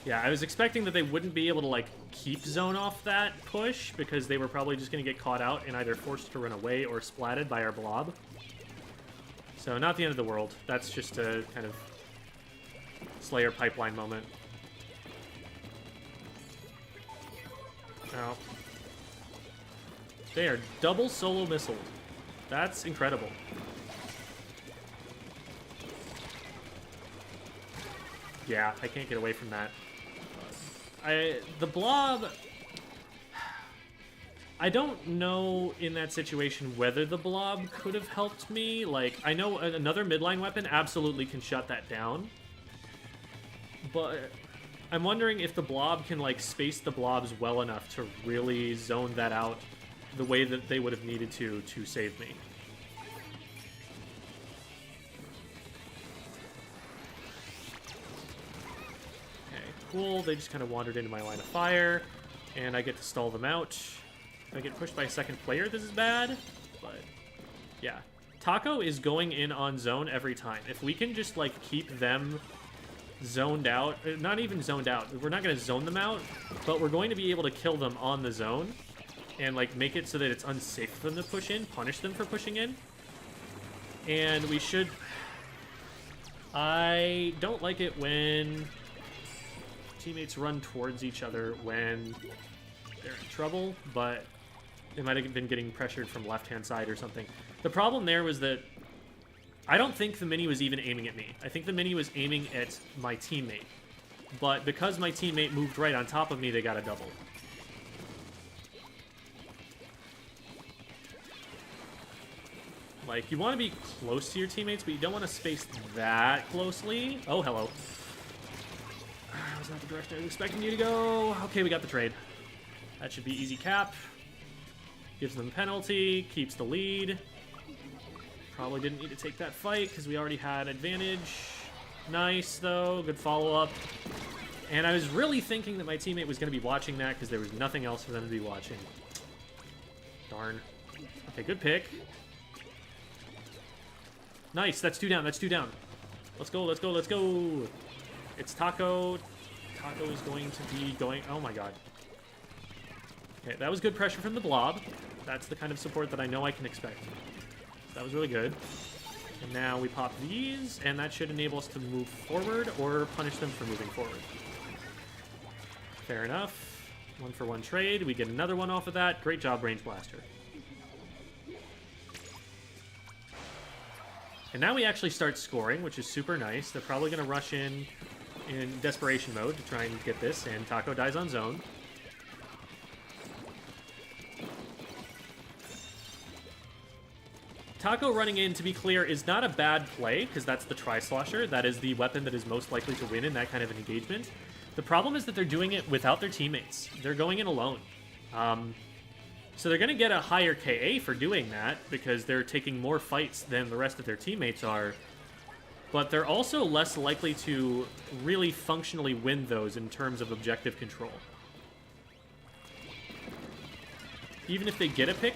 Yeah, I was expecting that they wouldn't be able to, like, keep zone off that push because they were probably just going to get caught out and either forced to run away or splatted by our blob. So, not the end of the world. That's just a kind of Slayer pipeline moment. Now, they are double solo missiled. That's incredible. Yeah, I can't get away from that. The blob... I don't know in that situation whether the blob could have helped me. Like, I know another midline weapon absolutely can shut that down. But I'm wondering if the blob can, like, space the blobs well enough to really zone that out the way that they would have needed to save me. Okay, cool. They just kind of wandered into my line of fire, and I get to stall them out. If I get pushed by a second player, this is bad, but yeah. Taco is going in on zone every time. If we can just, like, keep them zoned out, not even zoned out, we're not going to zone them out, but we're going to be able to kill them on the zone and, like, make it so that it's unsafe for them to push in, punish them for pushing in. And we should... I don't like it when teammates run towards each other when they're in trouble, but they might have been getting pressured from left-hand side or something. The problem there was that I don't think the mini was even aiming at me. I think the mini was aiming at my teammate. But because my teammate moved right on top of me, they got a double. Like, you want to be close to your teammates, but you don't want to space that closely. Oh, hello. That was not the direction I was expecting you to go. Okay, we got the trade. That should be easy cap. Gives them penalty, keeps the lead. Probably didn't need to take that fight because we already had advantage. Nice, though. Good follow-up. And I was really thinking that my teammate was going to be watching that because there was nothing else for them to be watching. Darn. Okay, good pick. Nice, that's 2 down, that's 2 down. Let's go, let's go, let's go. It's Taco. Taco is going to be going... Oh, my God. Okay, that was good pressure from the blob. That's the kind of support that I know I can expect. That was really good. And now we pop these, and that should enable us to move forward or punish them for moving forward. Fair enough. 1-for-1 trade. We get another one off of that. Great job, Range Blaster. And now we actually start scoring, which is super nice. They're probably going to rush in desperation mode to try and get this, and Taco dies on zone. Taco running in, to be clear, is not a bad play, because that's the Tri-Slosher. That is the weapon that is most likely to win in that kind of an engagement. The problem is that they're doing it without their teammates. They're going in alone. So they're going to get a higher KA for doing that, because they're taking more fights than the rest of their teammates are. But they're also less likely to really functionally win those in terms of objective control. Even if they get a pick,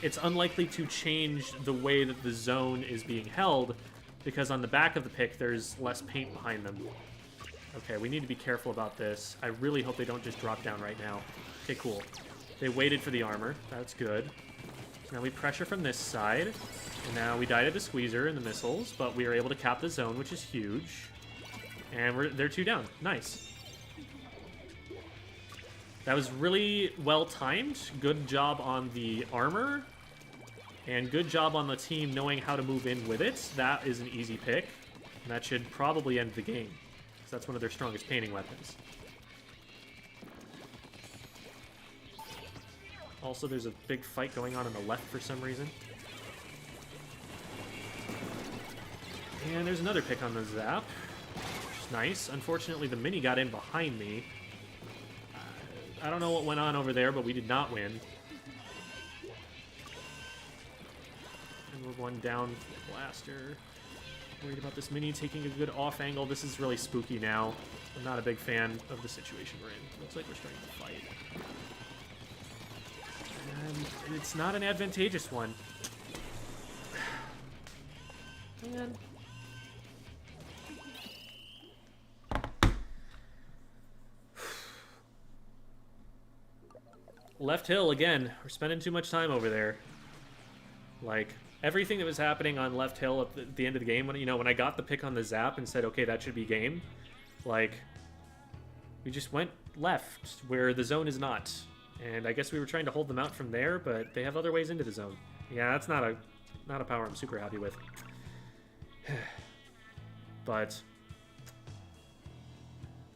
it's unlikely to change the way that the zone is being held, because on the back of the pick, there's less paint behind them. Okay, we need to be careful about this. I really hope they don't just drop down right now. Okay, cool. They waited for the armor. That's good. So now we pressure from this side. And now we died at the squeezer and the missiles, but we are able to cap the zone, which is huge. And they're 2 down. Nice. That was really well timed. Good job on the armor. And good job on the team knowing how to move in with it. That is an easy pick. And that should probably end the game, because that's one of their strongest painting weapons. Also, there's a big fight going on the left for some reason. And there's another pick on the Zap, which is nice. Unfortunately, the Mini got in behind me. I don't know what went on over there, but we did not win. And we're 1 down for the Blaster. Worried about this Mini taking a good off angle. This is really spooky now. I'm not a big fan of the situation we're in. Looks like we're starting to fight. And it's not an advantageous one. Man. Left hill again. We're spending too much time over there. Like, everything that was happening on left hill at the end of the game, when I got the pick on the Zap and said, okay, that should be game, like, we just went left where the zone is not. And I guess we were trying to hold them out from there, but they have other ways into the zone. Yeah, that's not a power I'm super happy with. But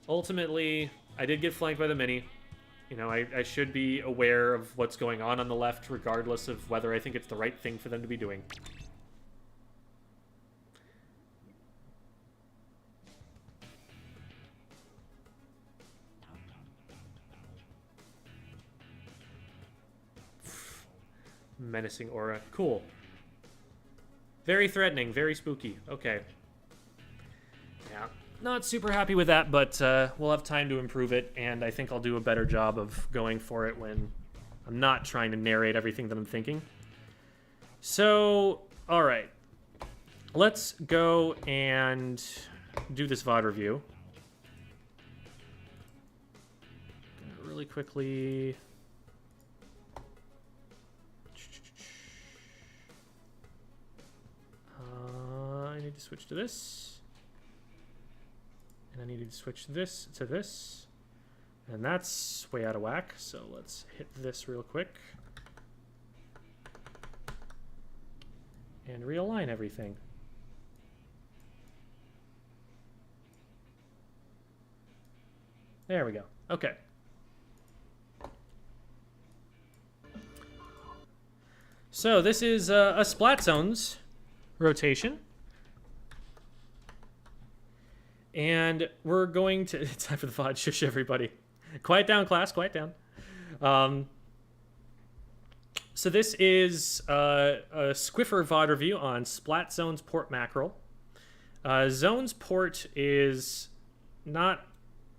ultimately, I did get flanked by the Mini. I should be aware of what's going on the left, regardless of whether I think it's the right thing for them to be doing. Menacing aura. Cool. Very threatening, very spooky. Okay. Yeah. Not super happy with that, but we'll have time to improve it, and I think I'll do a better job of going for it when I'm not trying to narrate everything that I'm thinking. So, alright. Let's go and do this VOD review. Really quickly... I need to switch to this. And I needed to switch this to this. And that's way out of whack, so let's hit this real quick. And realign everything. There we go. Okay. So this is a Splat Zones rotation. And we're going to... It's time for the VOD. Shush, everybody. Quiet down, class. Quiet down. So this is a Squiffer VOD review on Splat Zones Port Mackerel. Zones Port is not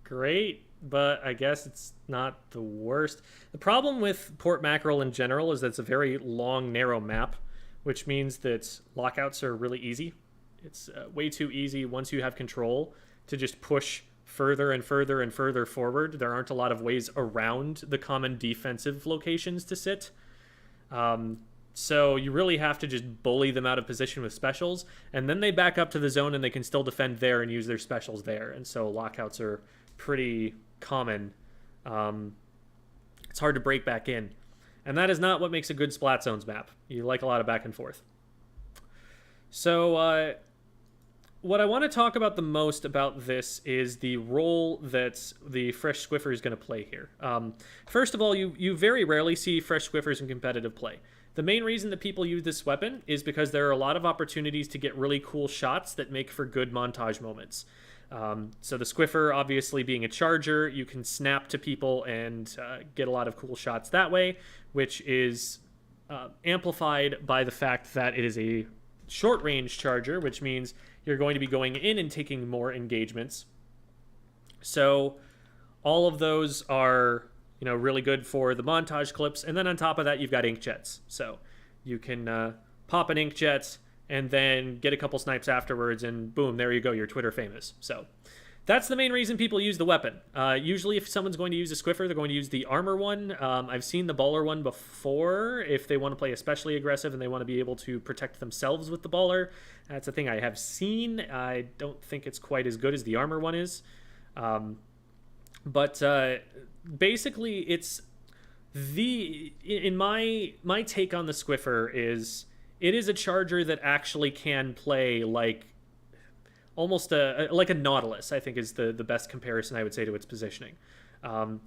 great, but I guess it's not the worst. The problem with Port Mackerel in general is that it's a very long, narrow map, which means that lockouts are really easy. It's way too easy once you have control to just push further and further and further forward. There aren't a lot of ways around the common defensive locations to sit. So you really have to just bully them out of position with specials, and then they back up to the zone and they can still defend there and use their specials there. And so lockouts are pretty common it's hard to break back in. And that is not what makes a good Splat Zones map. You like a lot of back and forth. So what I want to talk about the most about this is the role that the Fresh Squiffer is going to play here. First of all, you very rarely see Fresh Squiffers in competitive play. The main reason that people use this weapon is because there are a lot of opportunities to get really cool shots that make for good montage moments. So the Squiffer, obviously being a charger, you can snap to people and get a lot of cool shots that way, which is amplified by the fact that it is a short-range charger, which means you're going to be going in and taking more engagements. So all of those are, really good for the montage clips. And then on top of that, you've got inkjets. So you can pop an inkjet and then get a couple snipes afterwards, and boom, there you go, you're Twitter famous. So that's the main reason people use the weapon. Usually if someone's going to use a Squiffer, they're going to use the armor one. I've seen the baller one before if they want to play especially aggressive and they want to be able to protect themselves with the baller. That's a thing I have seen. I don't think it's quite as good as the armor one is. But basically it's in my take on the Squiffer is it is a charger that actually can play like almost like a Nautilus, I think is the best comparison I would say to its positioning.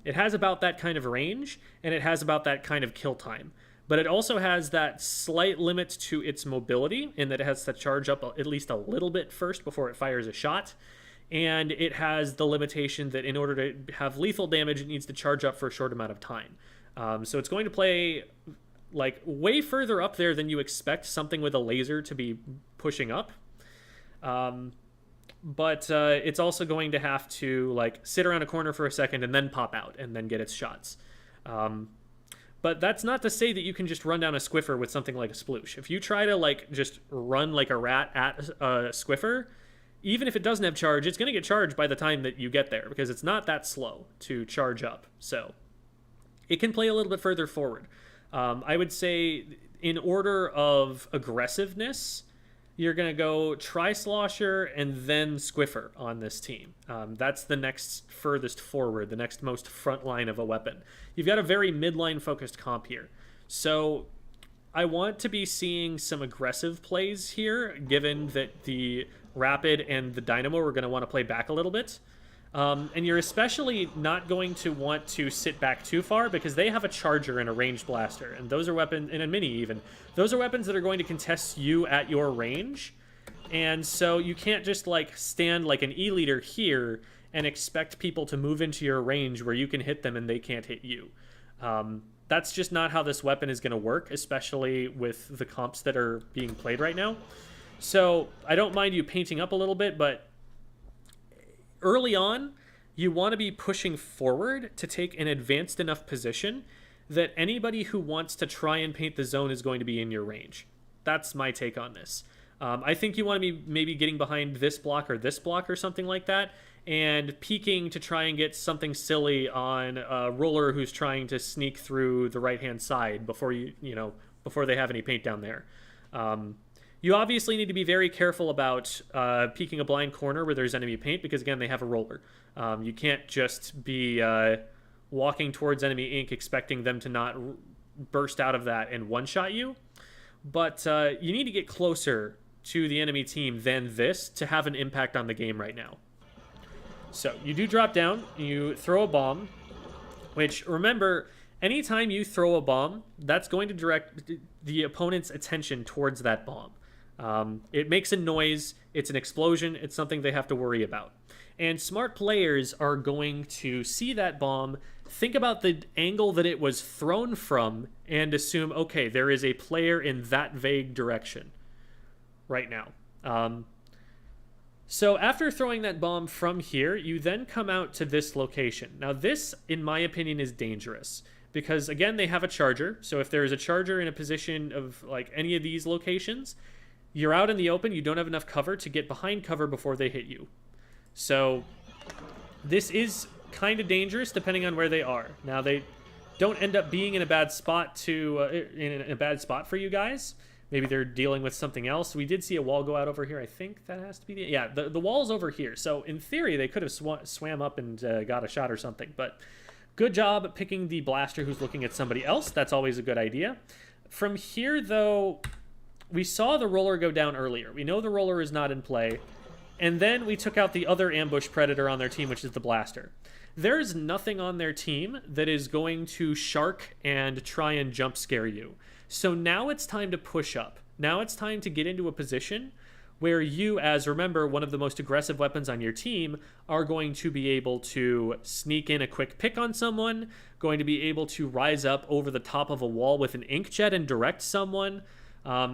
It has about that kind of range, and it has about that kind of kill time. But it also has that slight limit to its mobility, in that it has to charge up at least a little bit first before it fires a shot. And it has the limitation that in order to have lethal damage, it needs to charge up for a short amount of time. So it's going to play like way further up there than you expect something with a laser to be pushing up. But it's also going to have to like sit around a corner for a second and then pop out and then get its shots. But that's not to say that you can just run down a Squiffer with something like a sploosh. If you try to like just run like a rat at a Squiffer, even if it doesn't have charge, it's going to get charged by the time that you get there because it's not that slow to charge up. So it can play a little bit further forward. I would say in order of aggressiveness, you're going to go Tri-Slosher and then Squiffer on this team. That's the next furthest forward, the next most front line of a weapon. You've got a very midline focused comp here. So I want to be seeing some aggressive plays here, given that the Rapid and the Dynamo are going to want to play back a little bit. And you're especially not going to want to sit back too far because they have a charger and a ranged blaster. And those are weapons, and a mini even. Those are weapons that are going to contest you at your range. And so you can't just like stand like an E-leader here and expect people to move into your range where you can hit them and they can't hit you. That's just not how this weapon is going to work, especially with the comps that are being played right now. So I don't mind you painting up a little bit, but early on, you want to be pushing forward to take an advanced enough position that anybody who wants to try and paint the zone is going to be in your range. That's my take on this. I think you want to be maybe getting behind this block or something like that, and peeking to try and get something silly on a roller who's trying to sneak through the right-hand side before before they have any paint down there. You obviously need to be very careful about peeking a blind corner where there's enemy paint because, again, they have a roller. You can't just be walking towards enemy ink expecting them to not burst out of that and one-shot you. But you need to get closer to the enemy team than this to have an impact on the game right now. So you do drop down, you throw a bomb, which, remember, anytime you throw a bomb, that's going to direct the opponent's attention towards that bomb. It makes a noise, it's an explosion, it's something they have to worry about. And smart players are going to see that bomb, think about the angle that it was thrown from, and assume, okay, there is a player in that vague direction right now. So after throwing that bomb from here, you then come out to this location. Now this, in my opinion, is dangerous. Because, again, they have a charger. So if there is a charger in a position of like any of these locations, you're out in the open, you don't have enough cover to get behind cover before they hit you. So this is kind of dangerous depending on where they are. Now, they don't end up being in a bad spot for you guys. Maybe they're dealing with something else. We did see a wall go out over here. I think that has to be the wall's over here. So in theory, they could have swam up and got a shot or something. But Good job picking the blaster who's looking at somebody else. That's always a good idea. From here, though, we saw the roller go down earlier. We know the roller is not in play. And then we took out the other ambush predator on their team, which is the blaster. There's nothing on their team that is going to shark and try and jump scare you. So now it's time to push up. Now it's time to get into a position where you, as, remember, one of the most aggressive weapons on your team, are going to be able to sneak in a quick pick on someone, going to be able to rise up over the top of a wall with an inkjet and direct someone.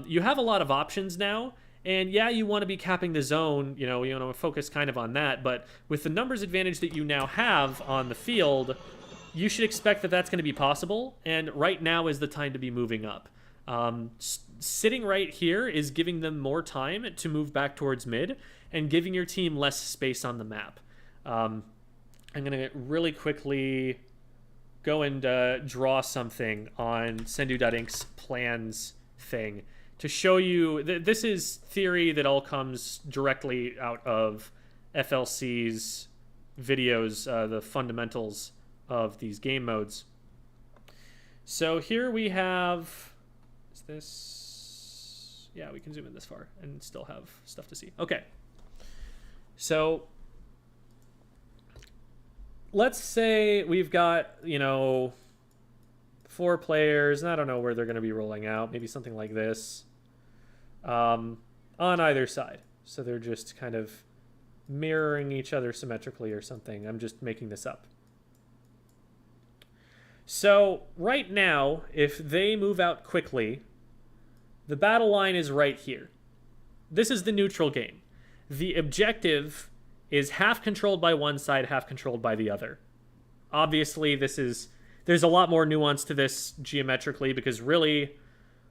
You have a lot of options now. And yeah, you want to be capping the zone, you want to focus kind of on that, but with the numbers advantage that you now have on the field, you should expect that that's going to be possible, and right now is the time to be moving up. Sitting right here is giving them more time to move back towards mid, and giving your team less space on the map. I'm going to really quickly go and draw something on Sendu.Inc.'s plans thing, to show you that this is theory that all comes directly out of FLC's videos, the fundamentals of these game modes. So here we have, is this, yeah, we can zoom in this far and still have stuff to see. Okay. So let's say we've got, 4 players, and I don't know where they're going to be rolling out, maybe something like this. On either side. So they're just kind of mirroring each other symmetrically or something. I'm just making this up. So right now, if they move out quickly, the battle line is right here. This is the neutral game. The objective is half controlled by one side, half controlled by the other. Obviously, there's a lot more nuance to this geometrically, because really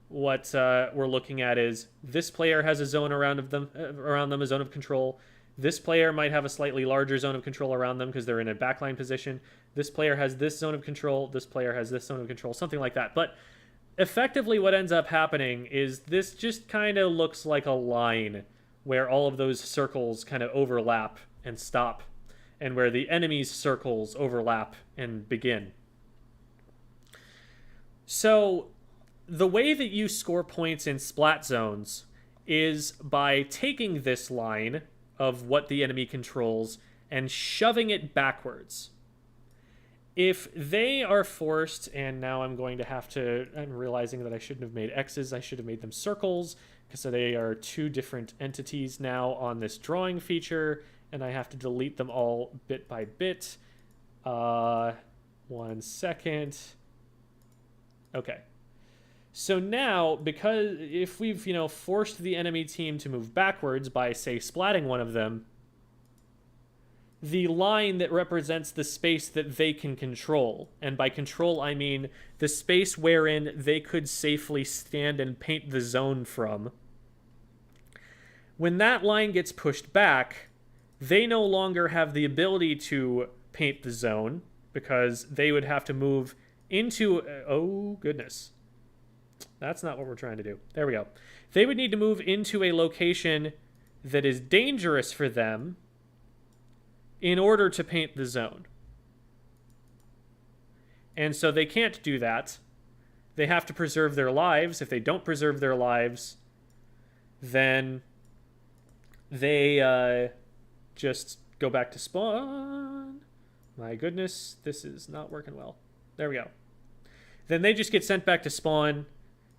what we're looking at is this player has a zone around them, a zone of control. This player might have a slightly larger zone of control around them because they're in a backline position. This player has this zone of control. This player has this zone of control, something like that. But effectively what ends up happening is this just kind of looks like a line where all of those circles kind of overlap and stop, and where the enemy's circles overlap and begin. So the way that you score points in splat zones is by taking this line of what the enemy controls and shoving it backwards. If they are forced, and now I'm realizing that I shouldn't have made X's, I should have made them circles, because they are 2 different entities now on this drawing feature, and I have to delete them all bit by bit. 1 second. Okay. So now, because if we've, forced the enemy team to move backwards by, say, splatting one of them, the line that represents the space that they can control, and by control I mean the space wherein they could safely stand and paint the zone from, when that line gets pushed back, they no longer have the ability to paint the zone, because they would have to move into, oh goodness, that's not what we're trying to do. There we go. They would need to move into a location that is dangerous for them in order to paint the zone. And so they can't do that. They have to preserve their lives. If they don't preserve their lives, then they just go back to spawn. My goodness, this is not working well. There we go. Then they just get sent back to spawn,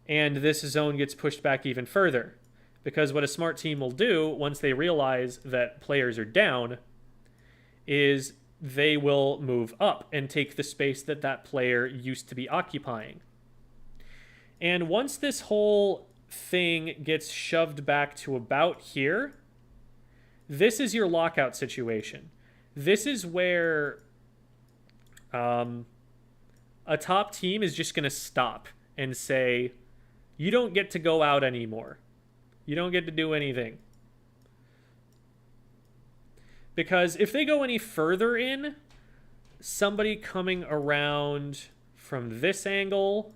and this zone gets pushed back even further. Because what a smart team will do once they realize that players are down is they will move up and take the space that that player used to be occupying. And once this whole thing gets shoved back to about here, this is your lockout situation. This is where a top team is just going to stop and say, you don't get to go out anymore. You don't get to do anything. Because if they go any further in, somebody coming around from this angle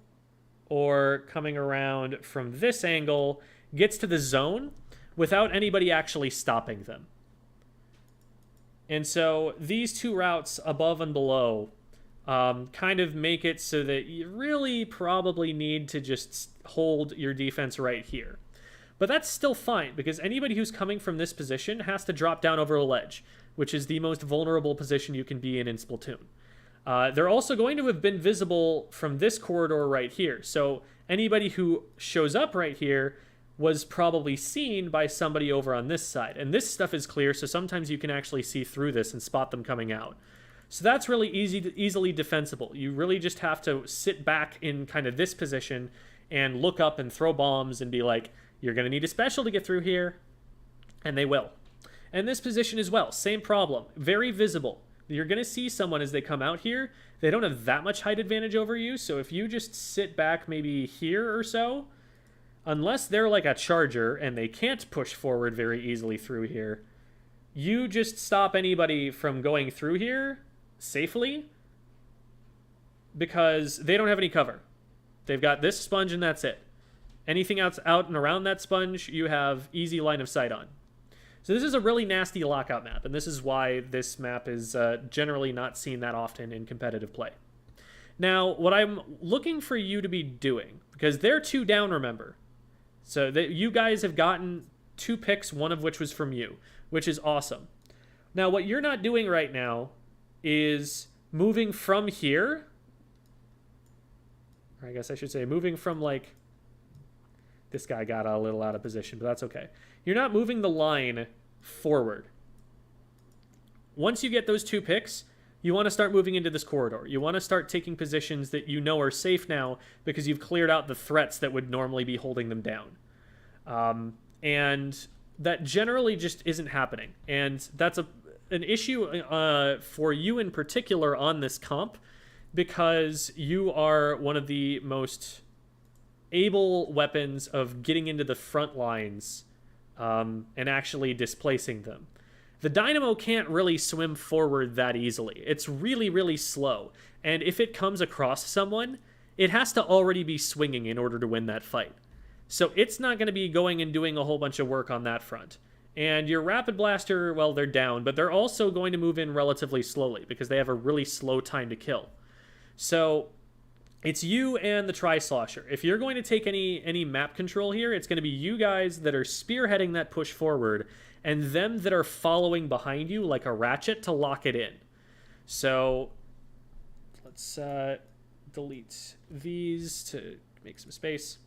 or coming around from this angle gets to the zone without anybody actually stopping them. And so these 2 routes above and below kind of make it so that you really probably need to just hold your defense right here. But that's still fine, because anybody who's coming from this position has to drop down over a ledge, which is the most vulnerable position you can be in Splatoon. They're also going to have been visible from this corridor right here. So anybody who shows up right here was probably seen by somebody over on this side. And this stuff is clear, so sometimes you can actually see through this and spot them coming out. So that's really easily defensible. You really just have to sit back in kind of this position and look up and throw bombs and be like, you're going to need a special to get through here. And they will. And this position as well, same problem. Very visible. You're going to see someone as they come out here. They don't have that much height advantage over you, so if you just sit back maybe here or so, unless they're like a charger and they can't push forward very easily through here, you just stop anybody from going through here safely because they don't have any cover. They've got this sponge and that's it. Anything else out and around that sponge, you have easy line of sight on. So this is a really nasty lockout map, and this is why this map is generally not seen that often in competitive play. Now, what I'm looking for you to be doing, because they're 2 down, remember. So that you guys have gotten 2 picks, one of which was from you, which is awesome. Now, what you're not doing right now is moving from here, or I guess I should say moving from, like, this guy got a little out of position, but that's okay. You're not moving the line forward. Once you get those 2 picks, you want to start moving into this corridor. You want to start taking positions that you know are safe now because you've cleared out the threats that would normally be holding them down. And that generally just isn't happening. And that's an issue for you in particular on this comp, because you are one of the most able weapons of getting into the front lines and actually displacing them. The Dynamo can't really swim forward that easily. It's really, really slow. And if it comes across someone, it has to already be swinging in order to win that fight. So it's not going to be going and doing a whole bunch of work on that front. And your Rapid Blaster, well, they're down, but they're also going to move in relatively slowly because they have a really slow time to kill. So it's you and the Tri-Slosher. If you're going to take any map control here, it's going to be you guys that are spearheading that push forward and them that are following behind you like a ratchet to lock it in. So let's delete these to make some space.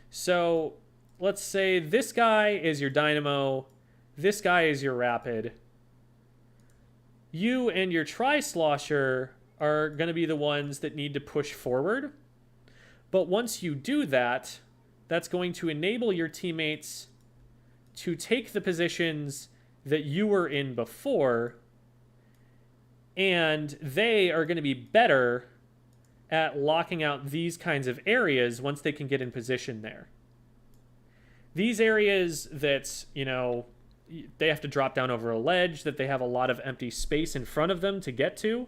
So let's say this guy is your Dynamo, this guy is your Rapid. You and your Tri-Slosher are going to be the ones that need to push forward. But once you do that, that's going to enable your teammates to take the positions that you were in before, and they are going to be better at locking out these kinds of areas once they can get in position there. These areas that, you know, they have to drop down over a ledge, that they have a lot of empty space in front of them to get to,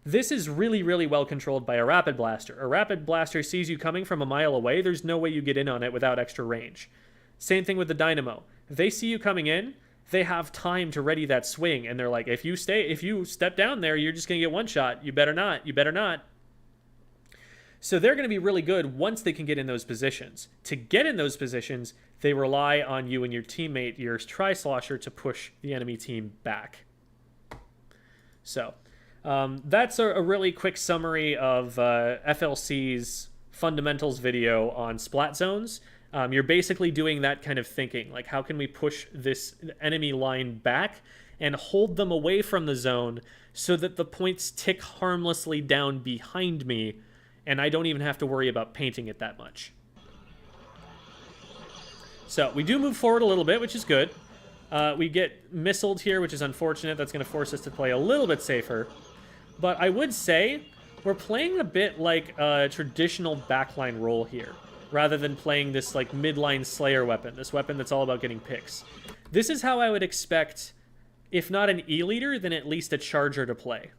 this is really, really well controlled by a Rapid Blaster. A Rapid Blaster sees you coming from a mile away. There's no way you get in on it without extra range. Same thing with the Dynamo. If they see you coming in, they have time to ready that swing. And they're like, if you step down there, you're just going to get one shot. You better not. You better not. So they're going to be really good once they can get in those positions. To get in those positions, they rely on you and your teammate, your Tri-Slosher, to push the enemy team back. So that's a really quick summary of FLC's fundamentals video on splat zones. You're basically doing that kind of thinking, like how can we push this enemy line back and hold them away from the zone so that the points tick harmlessly down behind me and I don't even have to worry about painting it that much. So we do move forward a little bit, which is good. We get missiled here, which is unfortunate. That's going to force us to play a little bit safer. But I would say we're playing a bit like a traditional backline role here, rather than playing this like midline Slayer weapon, this weapon that's all about getting picks. This is how I would expect, if not an E-leader, then at least a charger to play.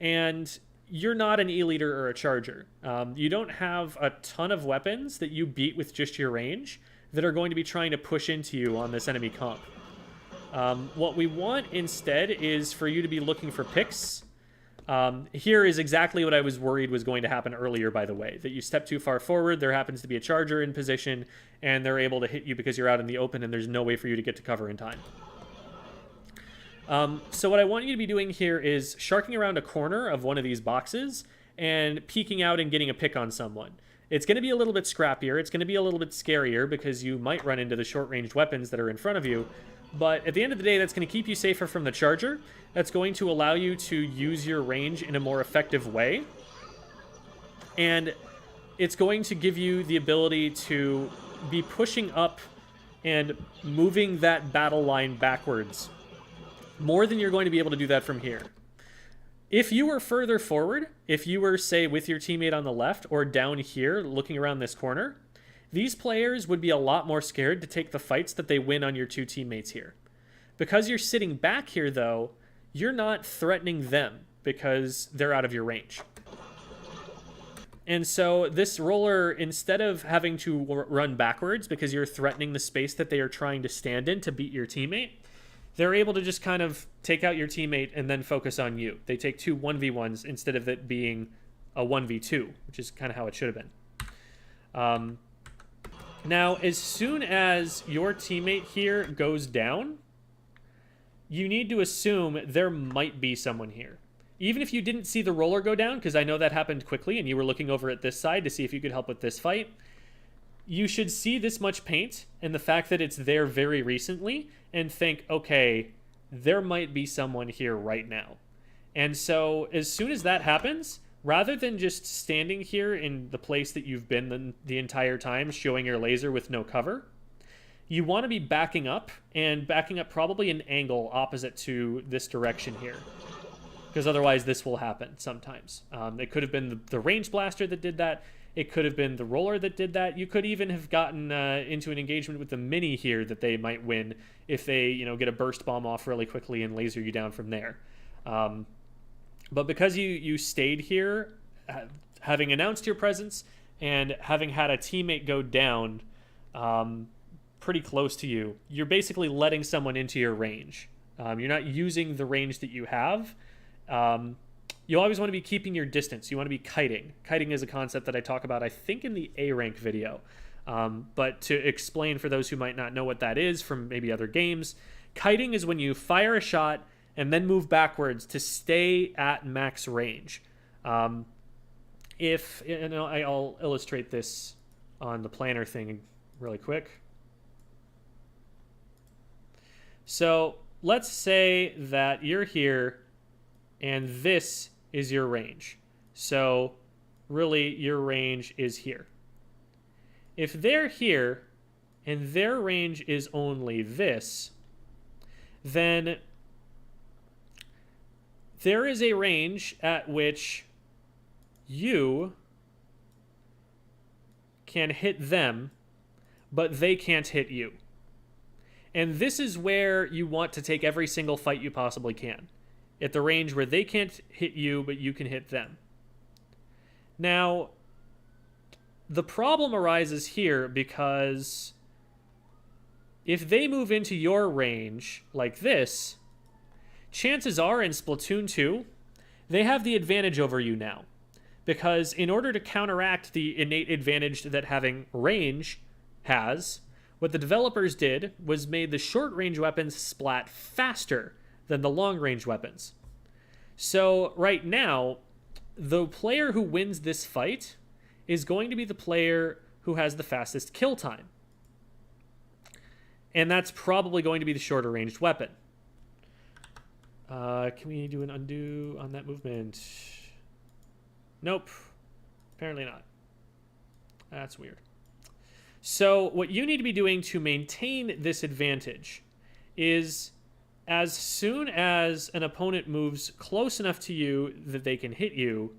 And you're not an E-leader or a charger. You don't have a ton of weapons that you beat with just your range that are going to be trying to push into you on this enemy comp. What we want instead is for you to be looking for picks. Here is exactly what I was worried was going to happen earlier, by the way, that you step too far forward, there happens to be a charger in position, and they're able to hit you because you're out in the open and there's no way for you to get to cover in time. So what I want you to be doing here is sharking around a corner of one of these boxes and peeking out and getting a pick on someone. It's going to be a little bit scrappier, it's going to be a little bit scarier because you might run into the short-ranged weapons that are in front of you, but at the end of the day, that's going to keep you safer from the charger. That's going to allow you to use your range in a more effective way. And it's going to give you the ability to be pushing up and moving that battle line backwards more than you're going to be able to do that from here. If you were further forward, if you were, say, with your teammate on the left or down here looking around this corner, these players would be a lot more scared to take the fights that they win on your two teammates here. Because you're sitting back here, though, you're not threatening them because they're out of your range. And so this roller, instead of having to run backwards because you're threatening the space that they are trying to stand in to beat your teammate, they're able to just kind of take out your teammate and then focus on you. They take two 1v1s instead of it being a 1v2, which is kind of how it should have been. Now, as soon as your teammate here goes down, you need to assume there might be someone here. Even if you didn't see the roller go down, because I know that happened quickly and you were looking over at this side to see if you could help with this fight, you should see this much paint and the fact that it's there very recently and think, okay, there might be someone here right now. And so as soon as that happens, rather than just standing here in the place that you've been the entire time, showing your laser with no cover, you want to be backing up, and backing up probably an angle opposite to this direction here. Because otherwise this will happen sometimes. It could have been the range blaster that did that. It could have been the roller that did that. You could even have gotten into an engagement with the mini here that they might win if they, get a burst bomb off really quickly and laser you down from there. But because you stayed here, having announced your presence and having had a teammate go down pretty close to you, you're basically letting someone into your range. You're not using the range that you have. You always want to be keeping your distance. You want to be kiting. Kiting is a concept that I talk about, I think, in the A rank video. But to explain for those who might not know what that is from maybe other games, kiting is when you fire a shot and then move backwards to stay at max range. I'll illustrate this on the planner thing really quick. So let's say that you're here and this is your range. So really your range is here. If they're here and their range is only this, then there is a range at which you can hit them, but they can't hit you. And this is where you want to take every single fight you possibly can. At the range where they can't hit you, but you can hit them. Now, the problem arises here because if they move into your range like this, chances are in Splatoon 2, they have the advantage over you now. Because in order to counteract the innate advantage that having range has, what the developers did was made the short-range weapons splat faster than the long-range weapons. So right now, the player who wins this fight is going to be the player who has the fastest kill time. And that's probably going to be the shorter ranged weapon. Can we do an undo on that movement? Nope. Apparently not. That's weird. So what you need to be doing to maintain this advantage is, as soon as an opponent moves close enough to you that they can hit you,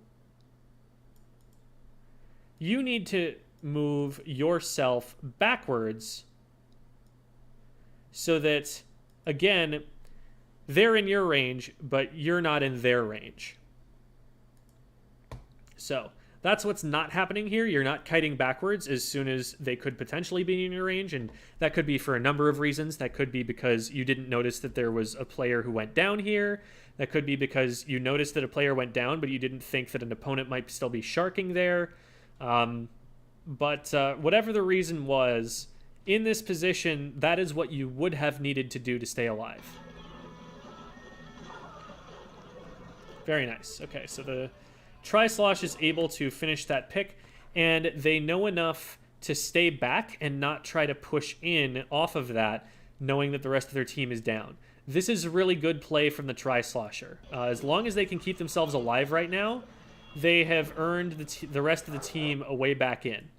you need to move yourself backwards so that, again, they're in your range, but you're not in their range. So That's what's not happening here. You're not kiting backwards as soon as they could potentially be in your range, and that could be for a number of reasons. That could be because you didn't notice that there was a player who went down here. That could be because you noticed that a player went down, but you didn't think that an opponent might still be sharking there. But whatever the reason was, in this position, that is what you would have needed to do to stay alive. Very nice. Okay, so the Tri-Slosh is able to finish that pick, and they know enough to stay back and not try to push in off of that, knowing that the rest of their team is down. This is a really good play from the Tri-Slosher. As long as they can keep themselves alive right now, they have earned the rest of the team a way back in.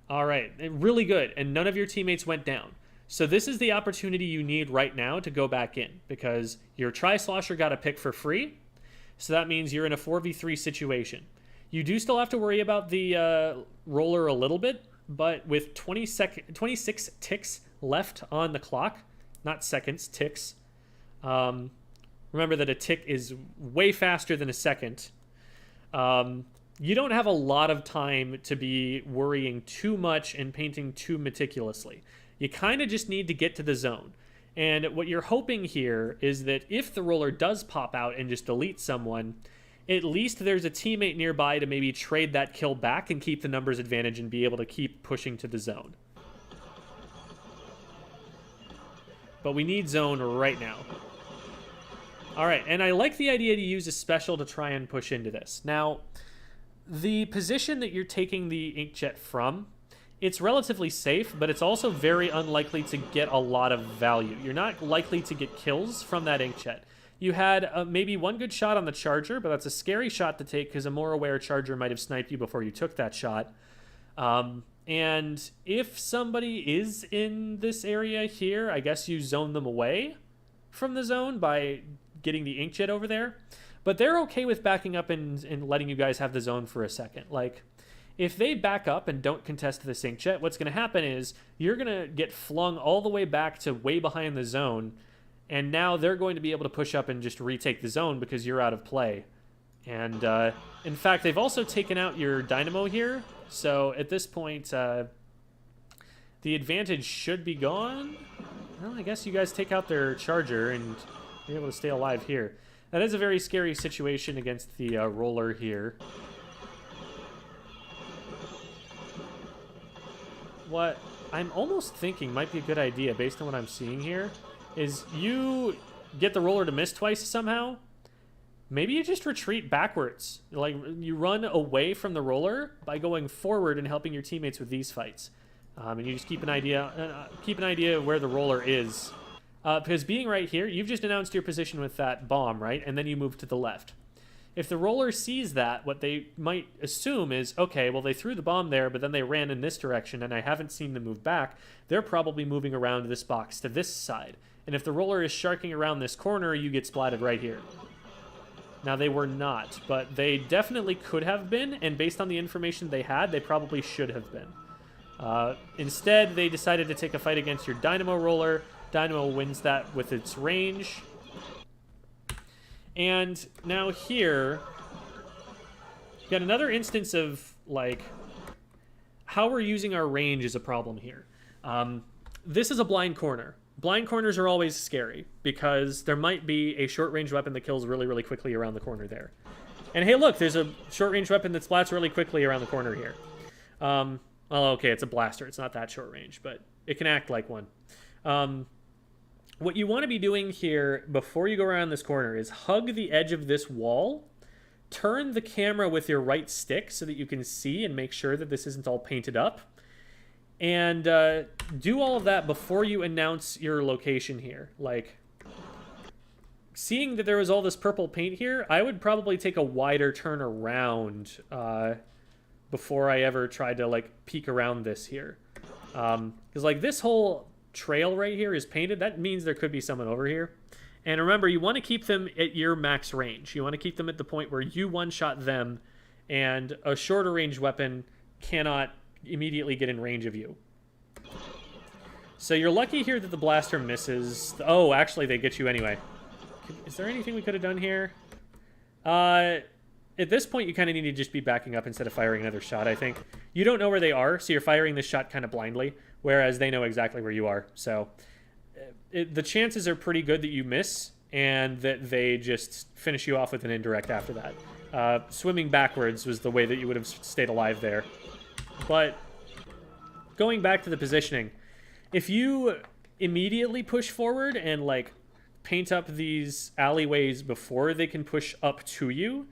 All right, really good, and none of your teammates went down. So this is the opportunity you need right now to go back in, because your Tri-Slosher got a pick for free, so that means you're in a 4v3 situation. You do still have to worry about the roller a little bit, but with 26 ticks left on the clock, not seconds, ticks. Remember that a tick is way faster than a second. You don't have a lot of time to be worrying too much and painting too meticulously. You kind of just need to get to the zone. And what you're hoping here is that if the roller does pop out and just delete someone, at least there's a teammate nearby to maybe trade that kill back and keep the numbers advantage and be able to keep pushing to the zone. But we need zone right now. All right, and I like the idea to use a special to try and push into this. Now, the position that you're taking the inkjet from, it's relatively safe, but it's also very unlikely to get a lot of value. You're not likely to get kills from that inkjet. You had maybe one good shot on the charger, but that's a scary shot to take because a more aware charger might have sniped you before you took that shot. And if somebody is in this area here, I guess you zone them away from the zone by getting the inkjet over there. But they're okay with backing up and letting you guys have the zone for a second. Like, if they back up and don't contest the inkjet, what's going to happen is you're going to get flung all the way back to way behind the zone, and now they're going to be able to push up and just retake the zone because you're out of play. And in fact, they've also taken out your dynamo here, so at this point, the advantage should be gone. Well, I guess you guys take out their charger and you're able to stay alive here. That is a very scary situation against the roller here. What I'm almost thinking might be a good idea based on what I'm seeing here is you get the roller to miss twice somehow. Maybe you just retreat backwards. Like, you run away from the roller by going forward and helping your teammates with these fights. And you just keep an idea of where the roller is. Because being right here, you've just announced your position with that bomb, right? And then you move to the left. If the roller sees that, what they might assume is, okay, well, they threw the bomb there, but then they ran in this direction, and I haven't seen them move back. They're probably moving around this box to this side. And if the roller is sharking around this corner, you get splatted right here. Now, they were not, but they definitely could have been, and based on the information they had, they probably should have been. Instead, they decided to take a fight against your dynamo roller. Dynamo wins that with its range. And now here, you got another instance of, like, how we're using our range is a problem here. This is a blind corner. Blind corners are always scary because there might be a short-range weapon that kills really, really quickly around the corner there. And hey, look, there's a short-range weapon that splats really quickly around the corner here. Well, okay, it's a blaster. It's not that short-range, but it can act like one. What you want to be doing here before you go around this corner is hug the edge of this wall, turn the camera with your right stick so that you can see and make sure that this isn't all painted up, and do all of that before you announce your location here. Like, seeing that there was all this purple paint here, I would probably take a wider turn around before I ever tried to, like, peek around this here. Because, like, this whole trail right here is painted. That means there could be someone over here. And remember, you want to keep them at your max range. You want to keep them at the point where you one-shot them, and a shorter range weapon cannot immediately get in range of you. So you're lucky here that the blaster misses. Oh, actually, they get you anyway. Is there anything we could have done here? At this point, you kind of need to just be backing up instead of firing another shot, I think. You don't know where they are, so you're firing this shot kind of blindly, whereas they know exactly where you are. So the chances are pretty good that you miss and that they just finish you off with an indirect after that. Swimming backwards was the way that you would have stayed alive there. But going back to the positioning, if you immediately push forward and, like, paint up these alleyways before they can push up to you,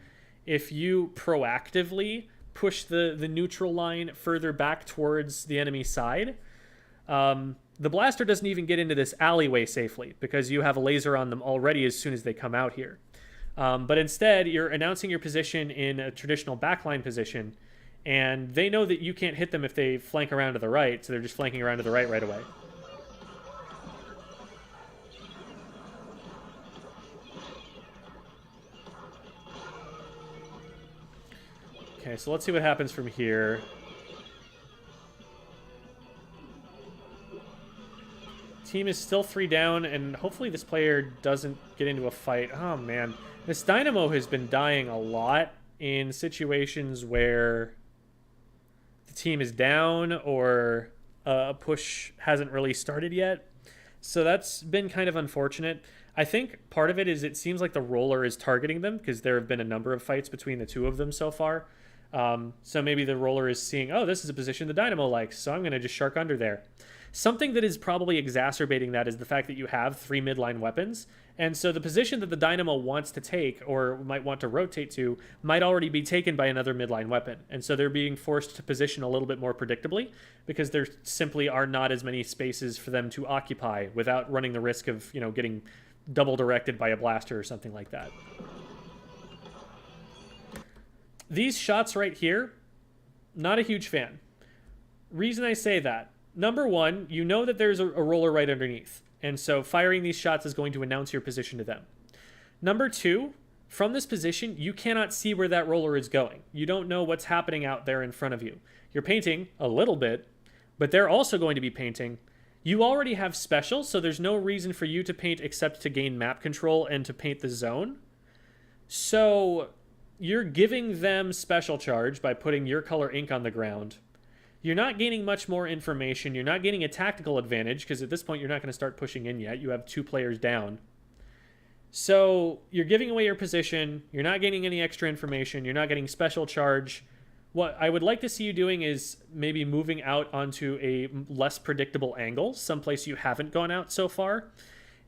if you proactively push the neutral line further back towards the enemy side, the blaster doesn't even get into this alleyway safely because you have a laser on them already as soon as they come out here. But instead, you're announcing your position in a traditional backline position, and they know that you can't hit them if they flank around to the right, so they're just flanking around to the right away. Okay, so let's see what happens from here. Team is still 3 down, and hopefully this player doesn't get into a fight. Oh, man. This Dynamo has been dying a lot in situations where the team is down or a push hasn't really started yet. So that's been kind of unfortunate. I think part of it is it seems like the roller is targeting them because there have been a number of fights between the two of them so far. So maybe the roller is seeing, oh, this is a position the Dynamo likes, so I'm going to just shark under there. Something that is probably exacerbating that is the fact that you have 3 midline weapons, and so the position that the Dynamo wants to take or might want to rotate to might already be taken by another midline weapon, and so they're being forced to position a little bit more predictably because there simply are not as many spaces for them to occupy without running the risk of, you know, getting double directed by a blaster or something like that. These shots right here, not a huge fan. Reason I say that, number one, you know that there's a roller right underneath, and so firing these shots is going to announce your position to them. Number two, from this position, you cannot see where that roller is going. You don't know what's happening out there in front of you. You're painting a little bit, but they're also going to be painting. You already have special, so there's no reason for you to paint except to gain map control and to paint the zone. So you're giving them special charge by putting your color ink on the ground. You're not gaining much more information. You're not gaining a tactical advantage because at this point you're not going to start pushing in yet. You have 2 players down. So you're giving away your position. You're not gaining any extra information. You're not getting special charge. What I would like to see you doing is maybe moving out onto a less predictable angle, someplace you haven't gone out so far,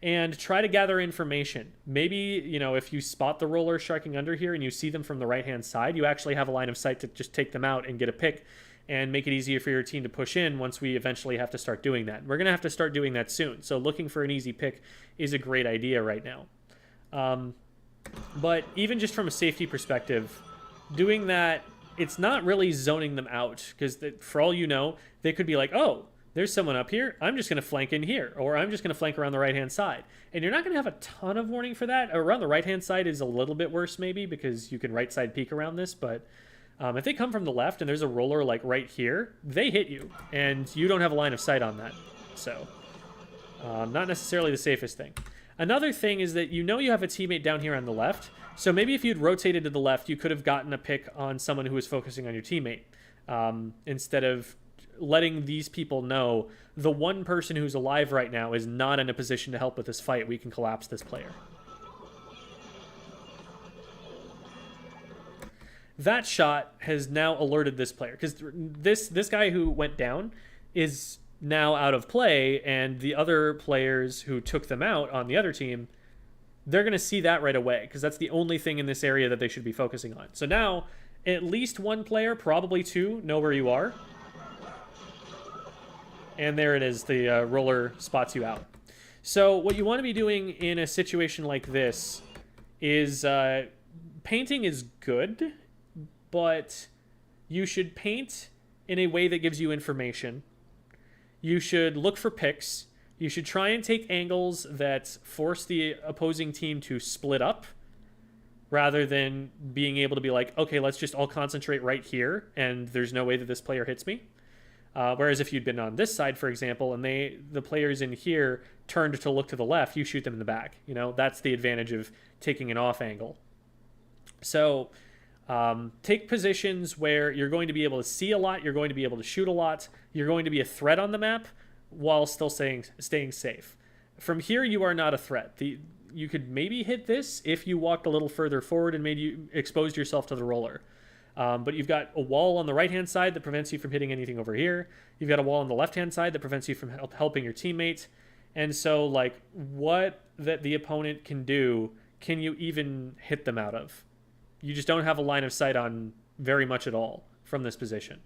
and try to gather information. Maybe, you know, if you spot the roller sharking under here and you see them from the right-hand side, you actually have a line of sight to just take them out and get a pick and make it easier for your team to push in once we eventually have to start doing that. We're going to have to start doing that soon, so looking for an easy pick is a great idea right now. But even just from a safety perspective, doing that, it's not really zoning them out, because for all you know, they could be like, oh, there's someone up here, I'm just going to flank in here, or I'm just going to flank around the right-hand side. And you're not going to have a ton of warning for that. Around the right-hand side is a little bit worse, maybe, because you can right-side peek around this, but if they come from the left and there's a roller, like, right here, they hit you, and you don't have a line of sight on that. So, not necessarily the safest thing. Another thing is that you know you have a teammate down here on the left, so maybe if you'd rotated to the left, you could have gotten a pick on someone who was focusing on your teammate, instead of letting these people know the one person who's alive right now is not in a position to help with this fight. We can collapse this player. That shot has now alerted this player, because this guy who went down is now out of play, and the other players who took them out on the other team, they're going to see that right away, because that's the only thing in this area that they should be focusing on. So now, at least one player, probably 2, know where you are. And there it is, the roller spots you out. So what you want to be doing in a situation like this is painting is good, but you should paint in a way that gives you information. You should look for picks. You should try and take angles that force the opposing team to split up, rather than being able to be like, okay, let's just all concentrate right here, and there's no way that this player hits me. Whereas if you'd been on this side, for example, and the players in here turned to look to the left, you shoot them in the back. You know, that's the advantage of taking an off angle. So take positions where you're going to be able to see a lot, you're going to be able to shoot a lot, you're going to be a threat on the map while still staying safe. From here, you are not a threat. You could maybe hit this if you walked a little further forward and maybe you exposed yourself to the roller. But you've got a wall on the right-hand side that prevents you from hitting anything over here. You've got a wall on the left-hand side that prevents you from helping your teammate. And so, like, what that the opponent can do, can you even hit them out of? You just don't have a line of sight on very much at all from this position.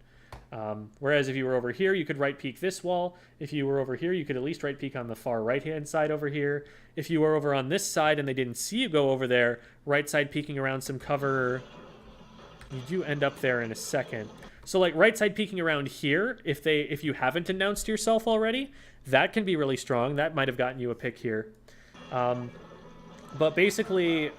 Whereas if you were over here, you could right peek this wall. If you were over here, you could at least right peek on the far right-hand side over here. If you were over on this side and they didn't see you go over there, right side peeking around some cover... You do end up there in a second. So like right side peeking around here, if you haven't announced yourself already, that can be really strong. That might have gotten you a pick here. But basically,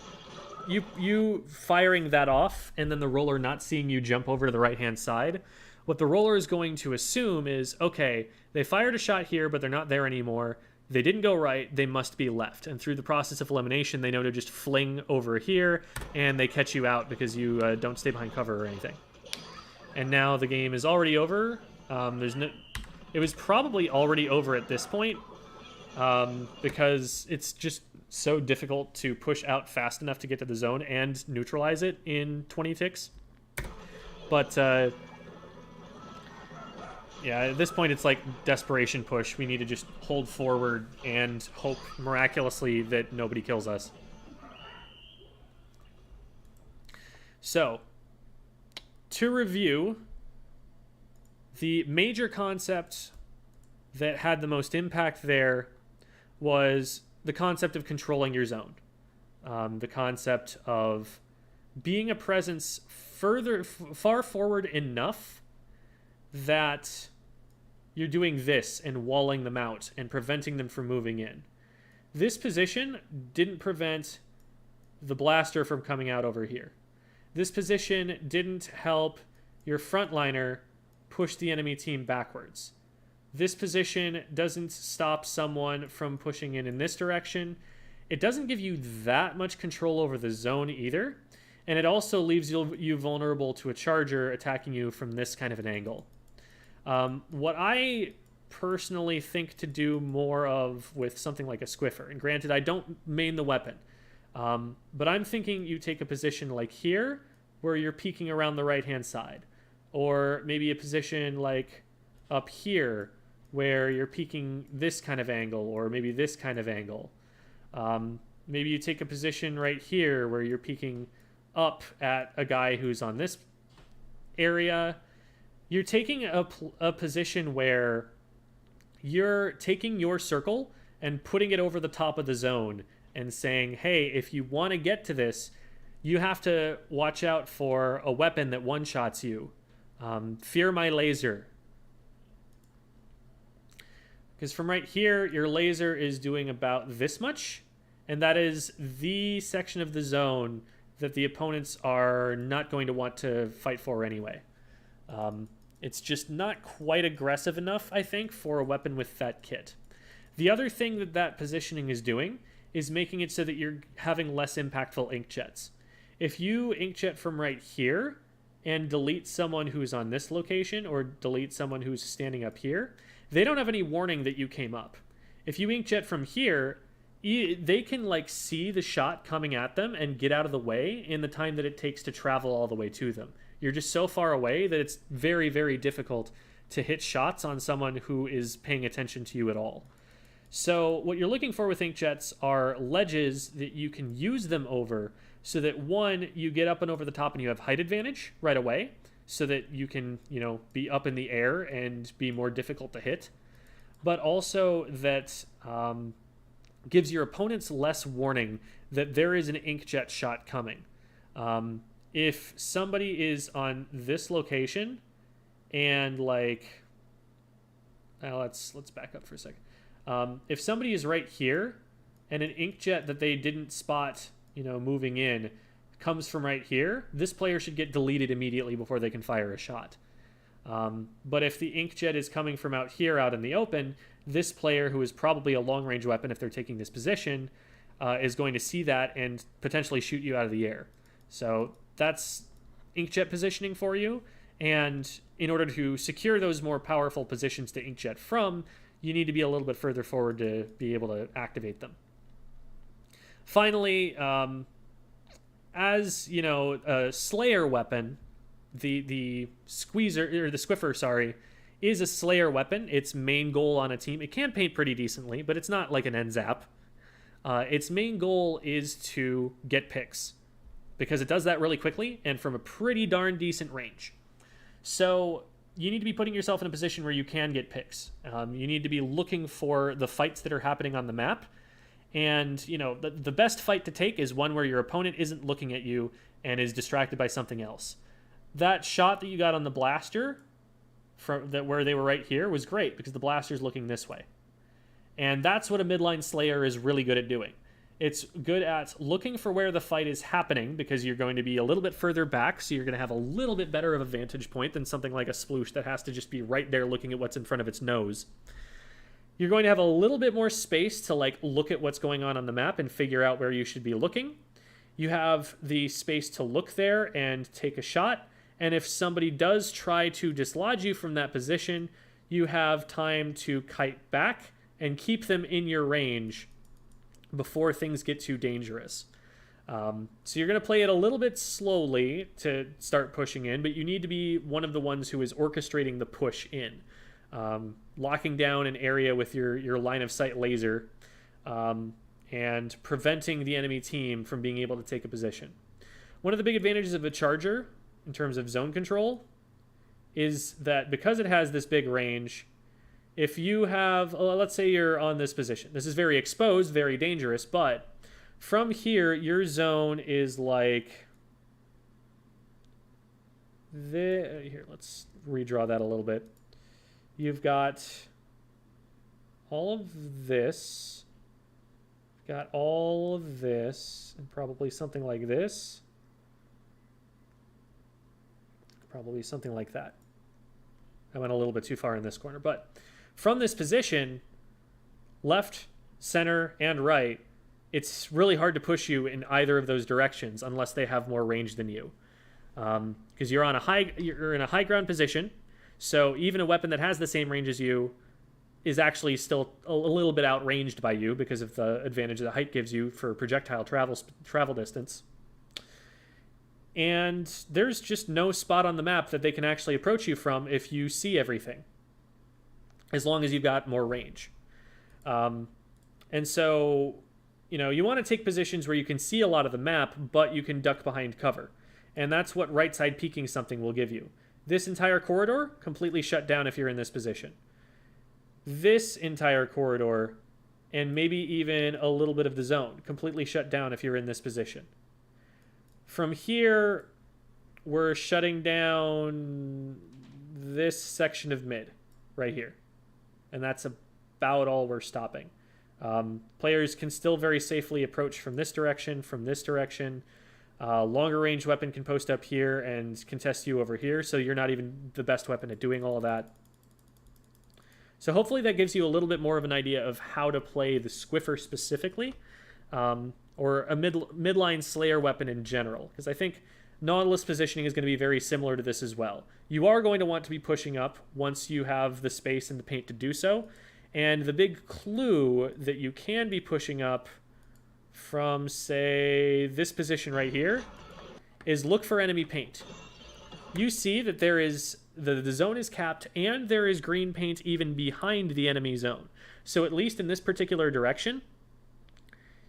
you firing that off and then the roller not seeing you jump over to the right-hand side, what the roller is going to assume is, okay, they fired a shot here, but they're not there anymore. They didn't go right, they must be left. And through the process of elimination, they know to just fling over here, and they catch you out because you don't stay behind cover or anything. And now the game is already over. It was probably already over at this point, because it's just so difficult to push out fast enough to get to the zone and neutralize it in 20 ticks. But... yeah, at this point, it's like desperation push. We need to just hold forward and hope miraculously that nobody kills us. So, to review, the major concept that had the most impact there was the concept of controlling your zone. The concept of being a presence far forward enough that you're doing this and walling them out and preventing them from moving in. This position didn't prevent the blaster from coming out over here. This position didn't help your frontliner push the enemy team backwards. This position doesn't stop someone from pushing in this direction. It doesn't give you that much control over the zone either, and it also leaves you vulnerable to a charger attacking you from this kind of an angle. What I personally think to do more of with something like a Squiffer, and granted I don't main the weapon, but I'm thinking you take a position like here where you're peeking around the right hand side, or maybe a position like up here where you're peeking this kind of angle, or maybe this kind of angle. Maybe you take a position right here where you're peeking up at a guy who's on this area. You're taking a position where you're taking your circle and putting it over the top of the zone and saying, hey, if you want to get to this, you have to watch out for a weapon that one-shots you. Fear my laser. Because from right here, your laser is doing about this much, and that is the section of the zone that the opponents are not going to want to fight for anyway. It's just not quite aggressive enough, I think, for a weapon with that kit. The other thing that positioning is doing is making it so that you're having less impactful inkjets. If you inkjet from right here and delete someone who's on this location, or delete someone who's standing up here, they don't have any warning that you came up. If you inkjet from here, they can like see the shot coming at them and get out of the way in the time that it takes to travel all the way to them. You're just so far away that it's very, very difficult to hit shots on someone who is paying attention to you at all. So what you're looking for with inkjets are ledges that you can use them over, so that one, you get up and over the top and you have height advantage right away, so that you can, be up in the air and be more difficult to hit. But also that gives your opponents less warning that there is an inkjet shot coming. If somebody is on this location and let's back up for a second. If somebody is right here and an inkjet that they didn't spot, moving in comes from right here, this player should get deleted immediately before they can fire a shot. But if the inkjet is coming from out here, out in the open, this player, who is probably a long-range weapon if they're taking this position, is going to see that and potentially shoot you out of the air. So that's inkjet positioning for you. And in order to secure those more powerful positions to inkjet from, you need to be a little bit further forward to be able to activate them. Finally, as you know, a Slayer weapon, the Squeezer, or the Squiffer, sorry, is a Slayer weapon. Its main goal on a team, it can paint pretty decently, but it's not like an end zap. Its main goal is to get picks, because it does that really quickly and from a pretty darn decent range. So you need to be putting yourself in a position where you can get picks. You need to be looking for the fights that are happening on the map. And, you know, the best fight to take is one where your opponent isn't looking at you and is distracted by something else. That shot that you got on the blaster, where they were right here, was great because the blaster's looking this way. And that's what a midline Slayer is really good at doing. It's good at looking for where the fight is happening, because you're going to be a little bit further back, so you're going to have a little bit better of a vantage point than something like a Sploosh that has to just be right there looking at what's in front of its nose. You're going to have a little bit more space to look at what's going on the map and figure out where you should be looking. You have the space to look there and take a shot, and if somebody does try to dislodge you from that position, you have time to kite back and keep them in your range before things get too dangerous. So you're going to play it a little bit slowly to start pushing in, but you need to be one of the ones who is orchestrating the push in. Locking down an area with your line of sight laser, and preventing the enemy team from being able to take a position. One of the big advantages of a charger in terms of zone control is that because it has this big range, if you have, let's say you're on this position, this is very exposed, very dangerous, but from here, your zone is like here, let's redraw that a little bit. You've got all of this, got all of this, and probably something like this. Probably something like that. I went a little bit too far in this corner, but from this position, left, center, and right, it's really hard to push you in either of those directions unless they have more range than you. Because you're in a high ground position, so even a weapon that has the same range as you is actually still a little bit outranged by you because of the advantage that height gives you for projectile travel distance. And there's just no spot on the map that they can actually approach you from if you see everything, as long as you've got more range. And so, you know, you want to take positions where you can see a lot of the map, but you can duck behind cover. And that's what right side peeking something will give you. This entire corridor, completely shut down if you're in this position. This entire corridor, and maybe even a little bit of the zone, completely shut down if you're in this position. From here, we're shutting down this section of mid, right here. And that's about all we're stopping. Players can still very safely approach from this direction, Longer range weapon can post up here and contest you over here, so you're not even the best weapon at doing all of that. So hopefully that gives you a little bit more of an idea of how to play the Squiffer specifically, or a midline Slayer weapon in general, because I think Nautilus positioning is going to be very similar to this as well. You are going to want to be pushing up once you have the space and the paint to do so, and the big clue that you can be pushing up from, say, this position right here is look for enemy paint. You see that there is the zone is capped and there is green paint even behind the enemy zone. So at least in this particular direction,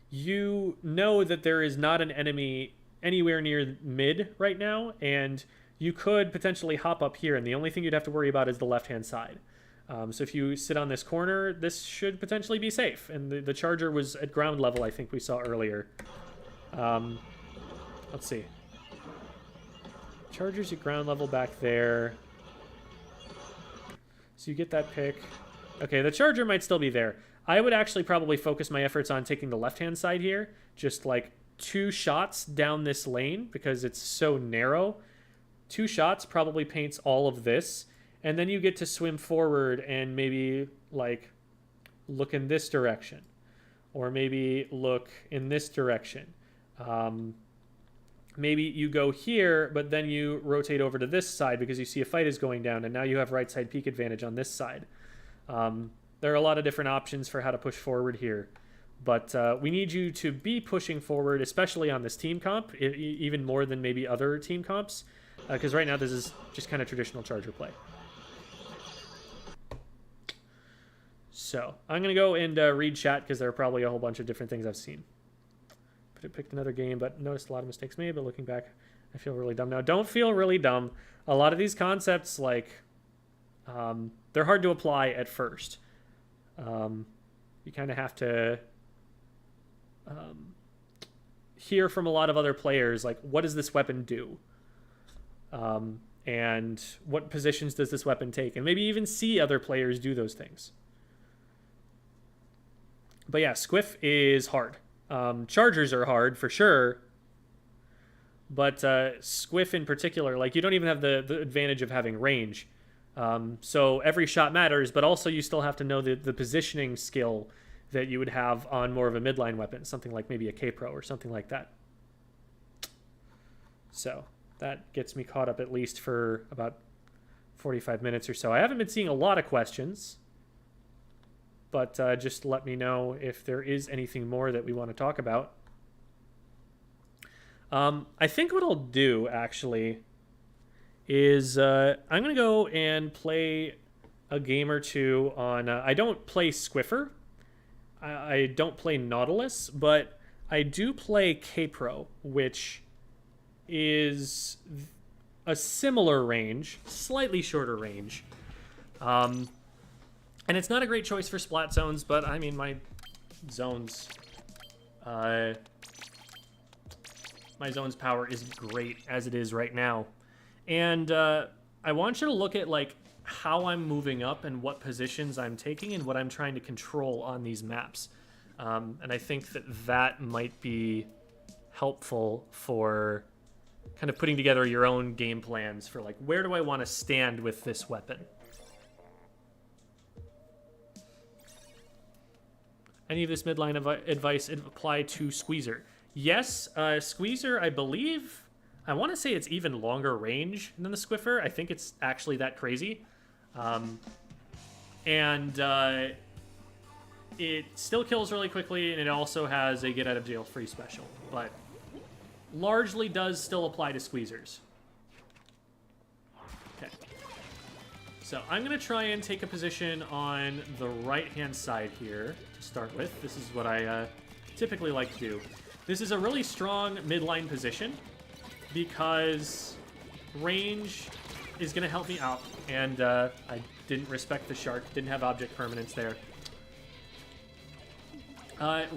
you know that there is not an enemy anywhere near mid right now, and you could potentially hop up here, and the only thing you'd have to worry about is the left-hand side. So if you sit on this corner, this should potentially be safe. And the charger was at ground level, I think we saw earlier. Let's see. Charger's at ground level back there. So you get that pick. Okay, the charger might still be there. I would actually probably focus my efforts on taking the left-hand side here. Just like 2 shots down this lane because it's so narrow. 2 shots probably paints all of this. And then you get to swim forward and maybe, like, look in this direction. Or maybe look in this direction. Maybe you go here, but then you rotate over to this side because you see a fight is going down, and now you have right side peek advantage on this side. There are a lot of different options for how to push forward here. But we need you to be pushing forward, especially on this team comp, even more than maybe other team comps. Because right now this is just kind of traditional charger play. So I'm going to go and read chat because there are probably a whole bunch of different things I've seen. I picked another game, but noticed a lot of mistakes made. But looking back, I feel really dumb now. Don't feel really dumb. A lot of these concepts, like, they're hard to apply at first. You kind of have to hear from a lot of other players, like, what does this weapon do? And what positions does this weapon take? And maybe even see other players do those things. But yeah, Squiff is hard. Chargers are hard for sure. But Squiff in particular, like, you don't even have the advantage of having range. So every shot matters, but also you still have to know the positioning skill that you would have on more of a midline weapon, something like maybe a K-Pro or something like that. So that gets me caught up at least for about 45 minutes or so. I haven't been seeing a lot of questions, but just let me know if there is anything more that we want to talk about. I think what I'll do, actually, is I'm going to go and play a game or two on... I don't play Squiffer. I don't play Nautilus, but I do play K-Pro, which is a similar range, slightly shorter range. And it's not a great choice for splat zones, but I mean, my zones power is great as it is right now. And I want you to look at, like, how I'm moving up and what positions I'm taking and what I'm trying to control on these maps. And I think that might be helpful for kind of putting together your own game plans for, like, where do I want to stand with this weapon? Any of this midline advice apply to Squeezer? Yes, Squeezer, I believe... I want to say it's even longer range than the Squiffer. I think it's actually that crazy. It still kills really quickly, and it also has a get-out-of-jail-free special. But largely does still apply to Squeezers. Okay. So I'm going to try and take a position on the right-hand side here to start with. This is what I typically like to do. This is a really strong midline position, because range is going to help me out, and I didn't respect the shark, didn't have object permanence there.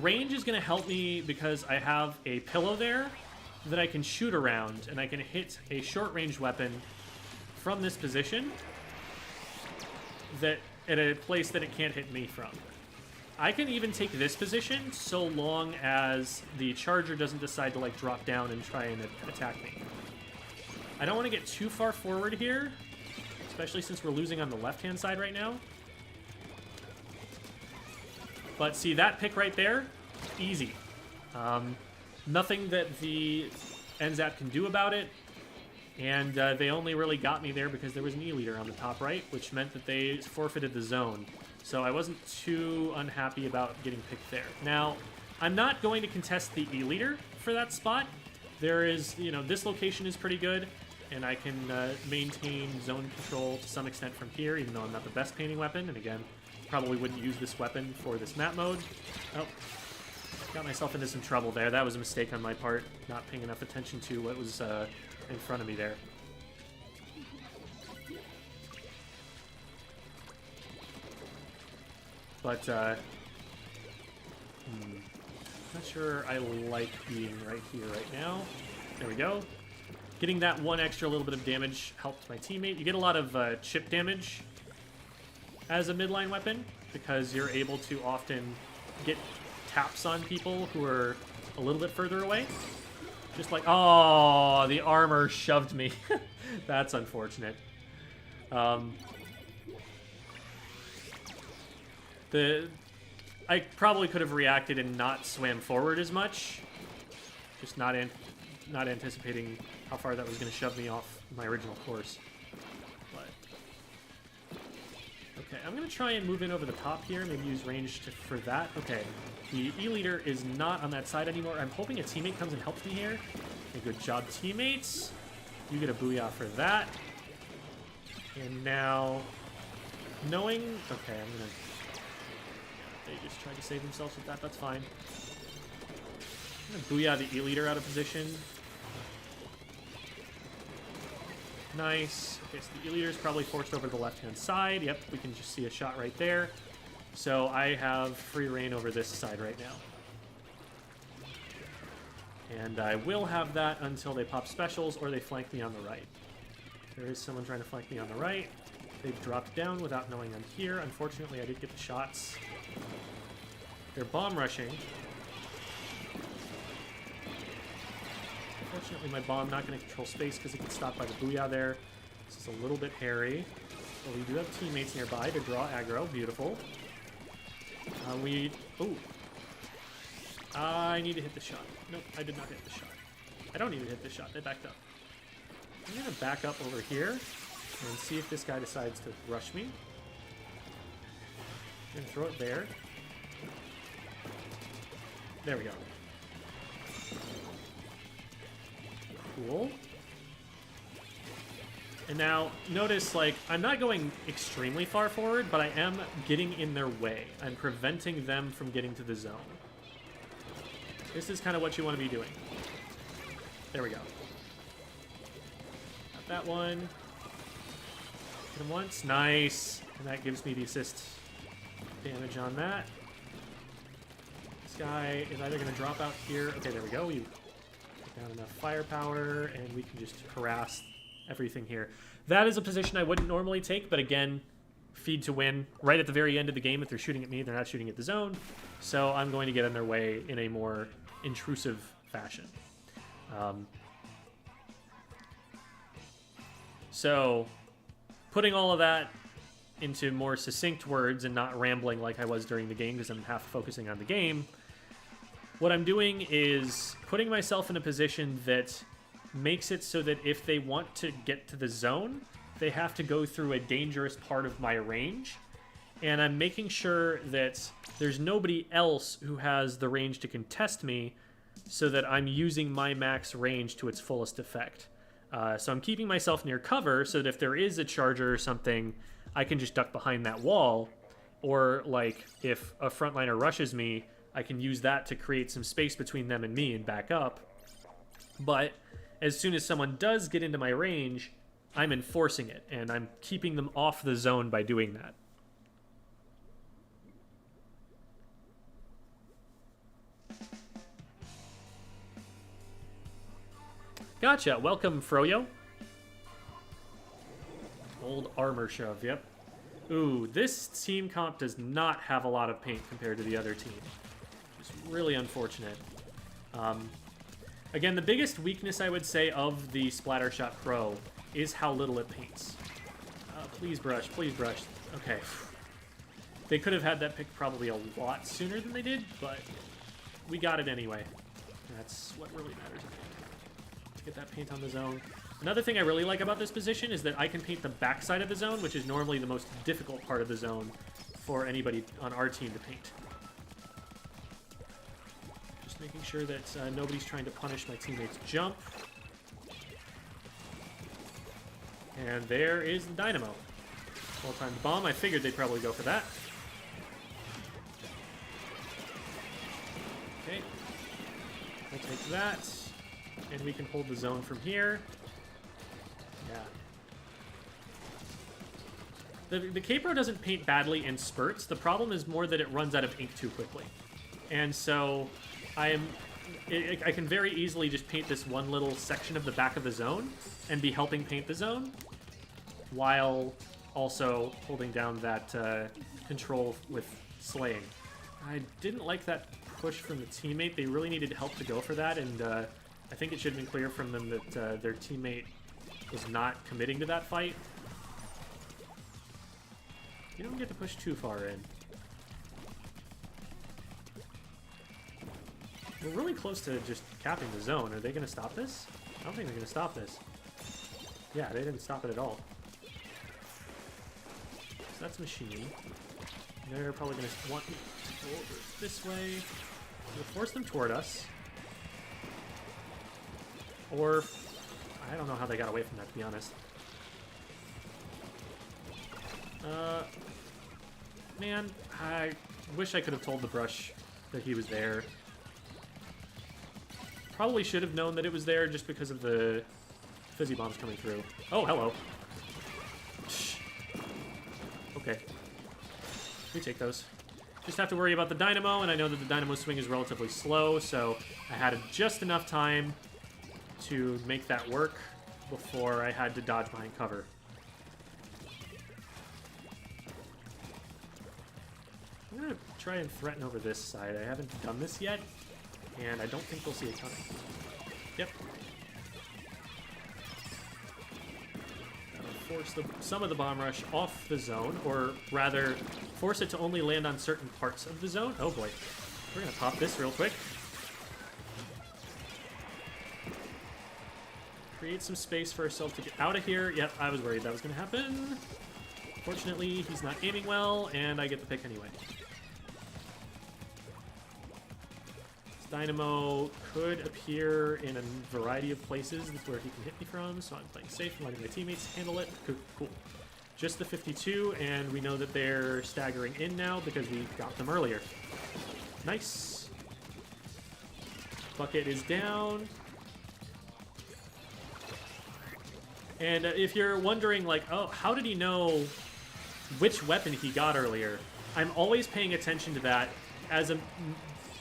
Range is going to help me because I have a pillow there that I can shoot around, and I can hit a short-range weapon from this position that at a place that it can't hit me from. I can even take this position so long as the charger doesn't decide to, like, drop down and try and attack me. I don't want to get too far forward here, especially since we're losing on the left-hand side right now. But see, that pick right there, easy. Nothing that the NZAP can do about it, and they only really got me there because there was an E-leader on the top right, which meant that they forfeited the zone. So I wasn't too unhappy about getting picked there. Now, I'm not going to contest the E-leader for that spot. There is, you know, this location is pretty good, and I can maintain zone control to some extent from here, even though I'm not the best painting weapon. And again, probably wouldn't use this weapon for this map mode. Oh, got myself into some trouble there. That was a mistake on my part, not paying enough attention to what was in front of me there. But, not sure I like being right here right now. There we go. Getting that one extra little bit of damage helped my teammate. You get a lot of chip damage as a midline weapon because you're able to often get taps on people who are a little bit further away. Just like, oh, the armor shoved me. That's unfortunate. I probably could have reacted and not swam forward as much. Just not anticipating how far that was going to shove me off my original course. But okay, I'm going to try and move in over the top here. Maybe use range for that. Okay, the E-leader is not on that side anymore. I'm hoping a teammate comes and helps me here. Okay, good job, teammates. You get a booyah for that. And now, knowing... Okay, I'm going to... They just tried to save themselves with that. That's fine. I'm going to booyah the E-leader out of position. Nice. Okay, so the E-leader is probably forced over to the left-hand side. Yep, we can just see a shot right there. So I have free reign over this side right now. And I will have that until they pop specials or they flank me on the right. There is someone trying to flank me on the right. They've dropped down without knowing I'm here. Unfortunately, I did get the shots. They're bomb rushing. Unfortunately, my bomb not going to control space because it gets stopped by the booyah there. This is a little bit hairy. But we do have teammates nearby to draw aggro. Beautiful. Oh. I need to hit the shot. Nope, I did not hit the shot. I don't need to hit the shot. They backed up. I'm going to back up over here and see if this guy decides to rush me. I'm going to throw it there. There we go. Cool. And now, notice, like, I'm not going extremely far forward, but I am getting in their way. I'm preventing them from getting to the zone. This is kind of what you want to be doing. There we go. Got that one. Hit him once. Nice. And that gives me the assist damage on that. This guy is either going to drop out here. Okay, there we go. We got enough firepower, and we can just harass everything here. That is a position I wouldn't normally take, but again, feed to win. Right at the very end of the game, if they're shooting at me, they're not shooting at the zone. So I'm going to get in their way in a more intrusive fashion. So putting all of that into more succinct words and not rambling like I was during the game because I'm half focusing on the game, what I'm doing is putting myself in a position that makes it so that if they want to get to the zone, they have to go through a dangerous part of my range. And I'm making sure that there's nobody else who has the range to contest me so that I'm using my max range to its fullest effect. So I'm keeping myself near cover so that if there is a charger or something, I can just duck behind that wall. Or, like, if a frontliner rushes me, I can use that to create some space between them and me and back up. But as soon as someone does get into my range, I'm enforcing it, and I'm keeping them off the zone by doing that. Gotcha. Welcome, Froyo. Old armor shove, yep. Ooh, this team comp does not have a lot of paint compared to the other team. It's really unfortunate. Again, the biggest weakness, I would say, of the Splattershot Pro is how little it paints. Please brush, please brush. Okay. They could have had that pick probably a lot sooner than they did, but we got it anyway. That's what really matters. To get that paint on the zone. Another thing I really like about this position is that I can paint the backside of the zone, which is normally the most difficult part of the zone for anybody on our team to paint. Just making sure that nobody's trying to punish my teammates' jump. And there is the Dynamo. Well-timed bomb. I figured they'd probably go for that. Okay. We'll take that. And we can hold the zone from here. Yeah. The K-Pro doesn't paint badly in spurts. The problem is more that it runs out of ink too quickly. And so I can very easily just paint this one little section of the back of the zone and be helping paint the zone while also holding down that control with slaying. I didn't like that push from the teammate. They really needed help to go for that, and I think it should have been clear from them that their teammate was not committing to that fight. You don't get to push too far in. We're really close to just capping the zone. Are they going to stop this? I don't think they're going to stop this. Yeah, they didn't stop it at all. So that's machine. They're probably going to want me to go over this way. We'll force them toward us. Or, I don't know how they got away from that, to be honest. Man, I wish I could have told the brush that he was there. Probably should have known that it was there just because of the fizzy bombs coming through. Oh, hello. Okay. We take those. Just have to worry about the dynamo, and I know that the dynamo swing is relatively slow, so I had just enough time to make that work before I had to dodge behind cover. I'm going to try and threaten over this side. I haven't done this yet, and I don't think they'll see it coming. Yep. Force some of the bomb rush off the zone, or rather, force it to only land on certain parts of the zone. Oh boy. We're going to pop this real quick. Create some space for ourselves to get out of here. Yep, I was worried that was going to happen. Fortunately, he's not aiming well, and I get the pick anyway. Dynamo could appear in a variety of places where he can hit me from, so I'm playing safe and letting my teammates handle it. Cool. Just the 52, and we know that they're staggering in now because we got them earlier. Nice. Bucket is down. And if you're wondering, like, oh, how did he know which weapon he got earlier? I'm always paying attention to that as a...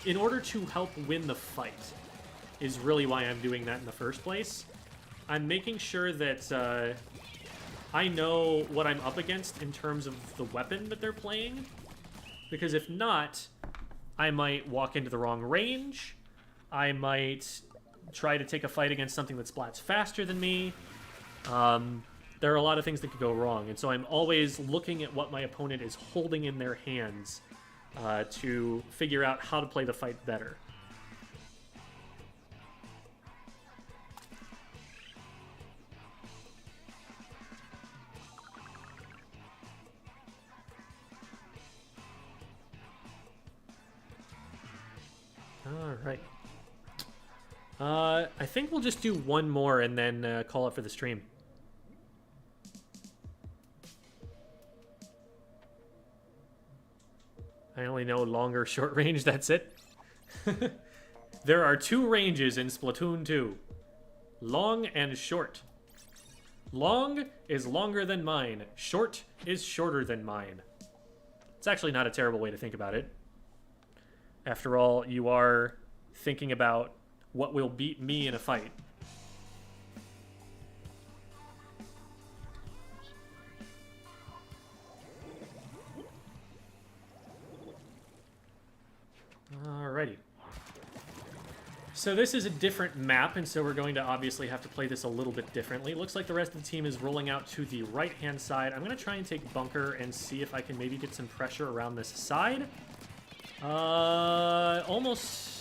in order to help win the fight, is really why I'm doing that in the first place. I'm making sure that I know what I'm up against in terms of the weapon that they're playing. Because if not, I might walk into the wrong range. I might try to take a fight against something that splats faster than me. There are a lot of things that could go wrong. And so I'm always looking at what my opponent is holding in their hands to figure out how to play the fight better. Alright. I think we'll just do one more and then call it for the stream. I only know long or short range, that's it. There are two ranges in Splatoon 2. Long and short. Long is longer than mine. Short is shorter than mine. It's actually not a terrible way to think about it. After all, you are thinking about what will beat me in a fight. Alrighty. So this is a different map, and so we're going to obviously have to play this a little bit differently. Looks like the rest of the team is rolling out to the right-hand side. I'm going to try and take bunker and see if I can maybe get some pressure around this side. Almost...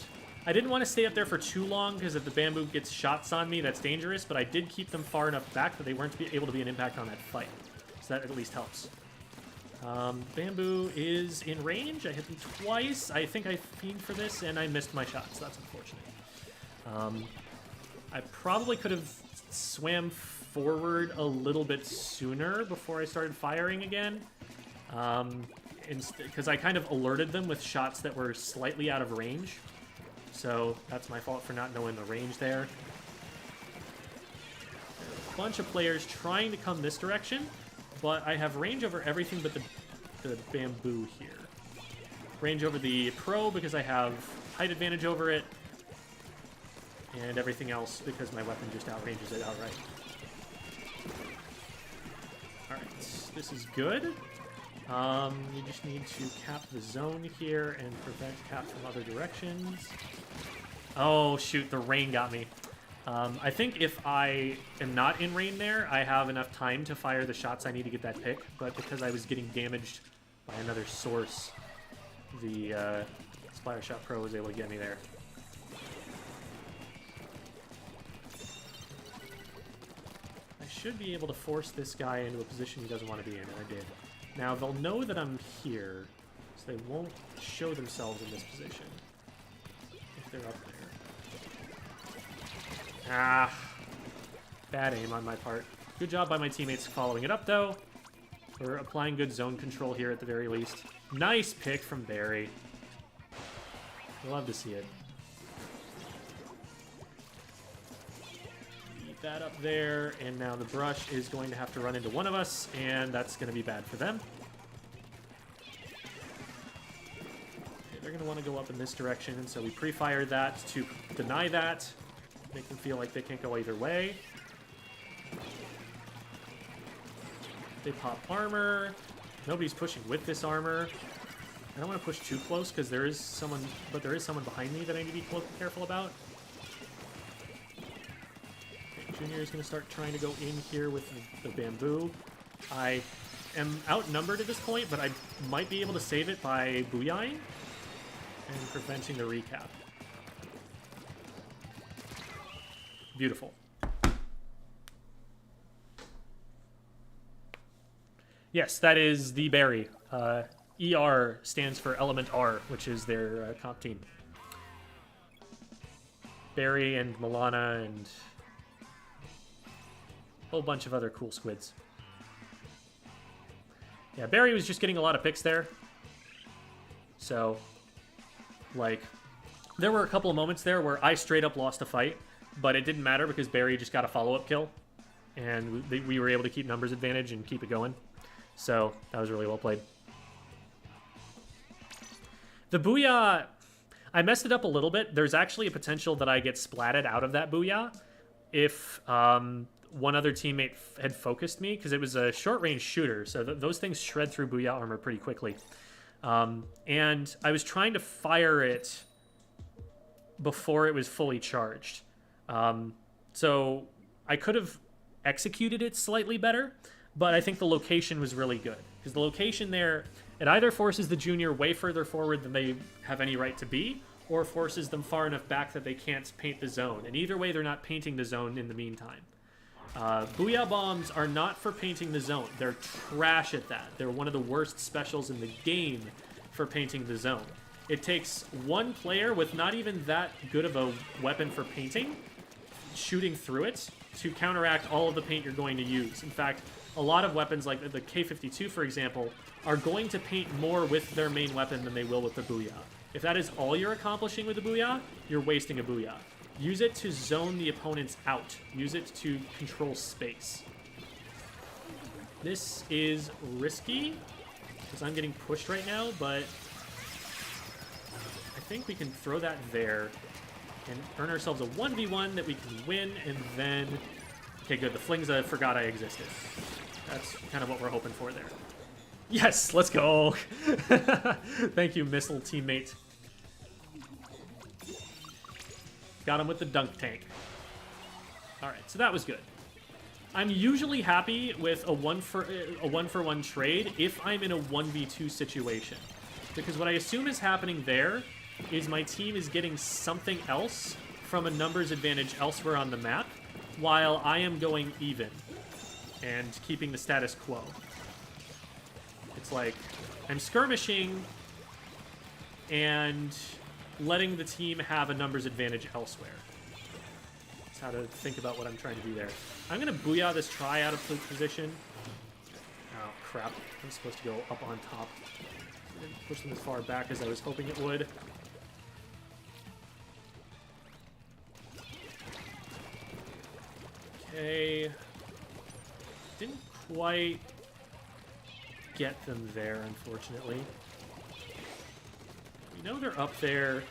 I didn't want to stay up there for too long, because if the bamboo gets shots on me, that's dangerous, but I did keep them far enough back that they weren't able to be an impact on that fight. So that at least helps. Bamboo is in range. I hit them twice. I think I fiend for this, and I missed my shots. That's unfortunate. I probably could have swam forward a little bit sooner before I started firing again. Because I kind of alerted them with shots that were slightly out of range. So that's my fault for not knowing the range there. There's a bunch of players trying to come this direction, but I have range over everything but the bamboo here. Range over the pro because I have height advantage over it, and everything else because my weapon just outranges it outright. Alright, this is good. We just need to cap the zone here and prevent cap from other directions. Oh, shoot, the rain got me. I think if I am not in rain there, I have enough time to fire the shots I need to get that pick, but because I was getting damaged by another source, the Splatter Shot Pro was able to get me there. should be able to force this guy into a position he doesn't want to be in, and I did. Now, they'll know that I'm here, so they won't show themselves in this position if they're up there. Ah, bad aim on my part. Good job by my teammates following it up, though. We're applying good zone control here at the very least. Nice pick from Barry. Love to see it. Keep that up there, and now the brush is going to have to run into one of us, and that's going to be bad for them. Okay, they're going to want to go up in this direction, and so we pre-fired that to deny that. Make them feel like they can't go either way. They pop armor. Nobody's pushing with this armor. I don't want to push too close because there is someone behind me that I need to be careful about. Okay, Junior is going to start trying to go in here with the bamboo. I am outnumbered at this point, but I might be able to save it by booyahing and preventing the recap. Beautiful. Yes, that is the Barry. ER stands for Element R, which is their comp team. Barry and Milana and a whole bunch of other cool squids. Yeah, Barry was just getting a lot of picks there. So, like, there were a couple of moments there where I straight up lost a fight, but it didn't matter because Barry just got a follow-up kill, and we were able to keep numbers advantage and keep it going. So, that was really well played. The booyah, I messed it up a little bit. There's actually a potential that I get splatted out of that booyah if one other teammate had focused me, because it was a short-range shooter, so those things shred through booyah armor pretty quickly. And I was trying to fire it before it was fully charged. So I could have executed it slightly better, but I think the location was really good. Because the location there, it either forces the junior way further forward than they have any right to be, or forces them far enough back that they can't paint the zone. And either way, they're not painting the zone in the meantime. Booyah bombs are not for painting the zone. They're trash at that. They're one of the worst specials in the game for painting the zone. It takes one player with not even that good of a weapon for painting, shooting through it, to counteract all of the paint you're going to use. In fact, a lot of weapons like the K-52, for example, are going to paint more with their main weapon than they will with the booyah. If that is all you're accomplishing with the booyah, you're wasting a booyah. Use it to zone the opponents out. Use it to control space. This is risky, because I'm getting pushed right now, but I think we can throw that there and earn ourselves a 1v1 that we can win, and then... Okay, good. The Flingza forgot I existed. That's kind of what we're hoping for there. Yes, let's go. Thank you, missile teammate. Got him with the dunk tank. All right, so that was good. I'm usually happy with a one-for-one trade if I'm in a 1v2 situation, because what I assume is happening there is my team is getting something else from a numbers advantage elsewhere on the map, while I am going even and keeping the status quo. It's like I'm skirmishing and letting the team have a numbers advantage elsewhere. That's how to think about what I'm trying to do there. I'm going to booyah this try out of position. Oh, crap. I'm supposed to go up on top. I didn't push them as far back as I was hoping it would. Okay. Didn't quite get them there, unfortunately. You know they're up there.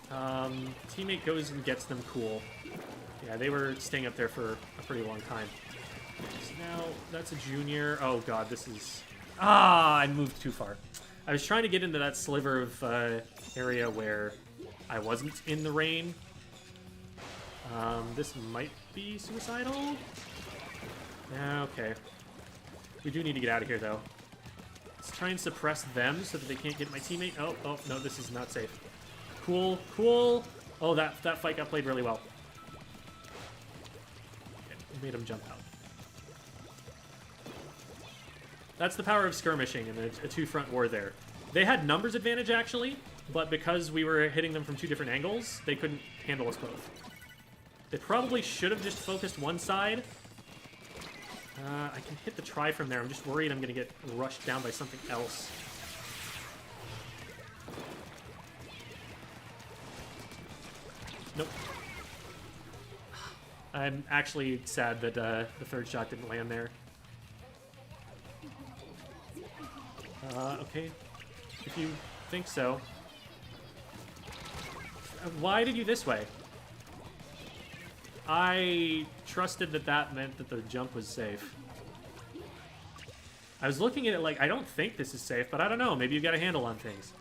Teammate goes and gets them, cool. Yeah, they were staying up there for a pretty long time. So now, that's a junior. Oh god, this is... Ah, I moved too far. I was trying to get into that sliver of area where I wasn't in the rain. This might be suicidal. Yeah, okay. We do need to get out of here, though. Let's try and suppress them so that they can't get my teammate. Oh, no, this is not safe. Cool, cool. Oh, that fight got played really well. Okay. and made him jump out. That's the power of skirmishing and a two-front war there. They had numbers advantage, actually, but because we were hitting them from two different angles, they couldn't handle us both. They probably should have just focused one side. I can hit the try from there. I'm just worried I'm going to get rushed down by something else. Nope. I'm actually sad that the third shot didn't land there. Okay. If you think so. Why did you this way? I trusted that that meant that the jump was safe. I was looking at it like, I don't think this is safe, but I don't know. Maybe you've got a handle on things.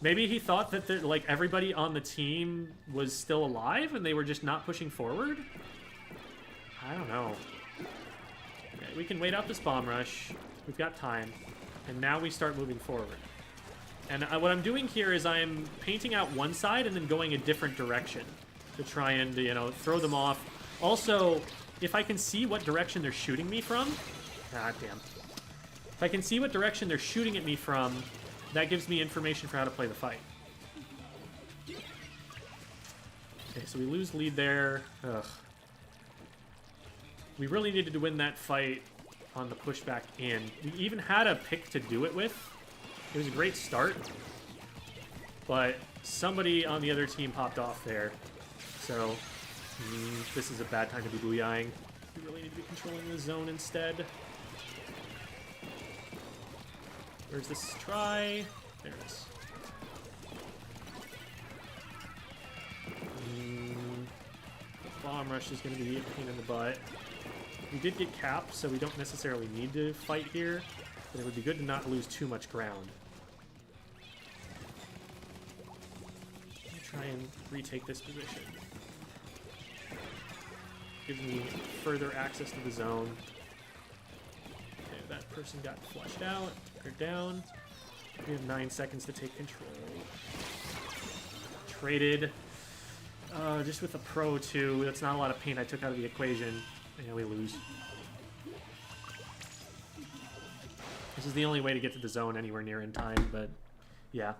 Maybe he thought that like everybody on the team was still alive and they were just not pushing forward? I don't know. Okay, we can wait out this bomb rush. We've got time. And now we start moving forward. And what I'm doing here is I'm painting out one side and then going a different direction to try and, you know, throw them off. Also, if I can see what direction they're shooting me from... God damn. If I can see what direction they're shooting at me from, that gives me information for how to play the fight. Okay, so we lose lead there. Ugh. We really needed to win that fight on the pushback in. We even had a pick to do it with. It was a great start. But somebody on the other team popped off there. So, this is a bad time to be booyahing. We really need to be controlling the zone instead. Where's this try? There it is. Bomb rush is going to be a pain in the butt. We did get capped, so we don't necessarily need to fight here, but it would be good to not lose too much ground. Let me try and retake this position. Gives me further access to the zone. Okay, that person got flushed out. They're down. We have 9 seconds to take control. Traded. Just with a pro, too. That's not a lot of paint I took out of the equation. And we lose. This is the only way to get to the zone anywhere near in time, but yeah.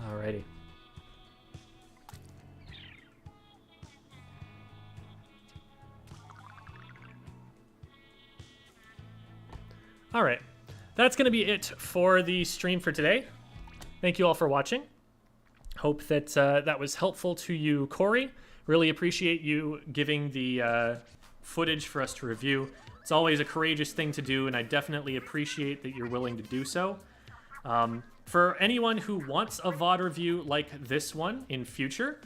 Alrighty. All right, that's going to be it for the stream for today. Thank you all for watching. Hope that that was helpful to you, Kori. Really appreciate you giving the footage for us to review. It's always a courageous thing to do, and I definitely appreciate that you're willing to do so. For anyone who wants a VOD review like this one in future,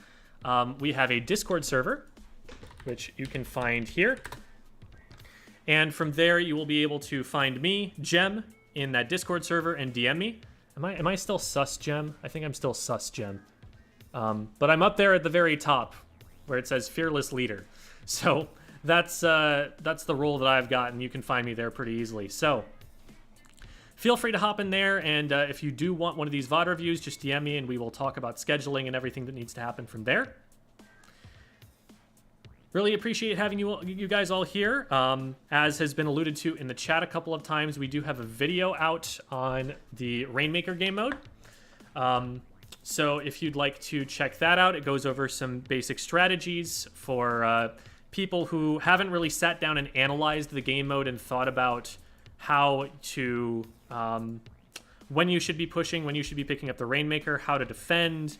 we have a Discord server, which you can find here. And from there, you will be able to find me, Gem, in that Discord server and DM me. Am I still sus Gem? I think I'm still sus Gem. But I'm up there at the very top where it says Fearless Leader. So that's the role that I've got, and you can find me there pretty easily. So feel free to hop in there, and if you do want one of these VOD reviews, just DM me, and we will talk about scheduling and everything that needs to happen from there. Really appreciate having you guys all here. As has been alluded to in the chat a couple of times, we do have a video out on the Rainmaker game mode. So if you'd like to check that out, it goes over some basic strategies for people who haven't really sat down and analyzed the game mode and thought about how to, when you should be pushing, when you should be picking up the Rainmaker, how to defend,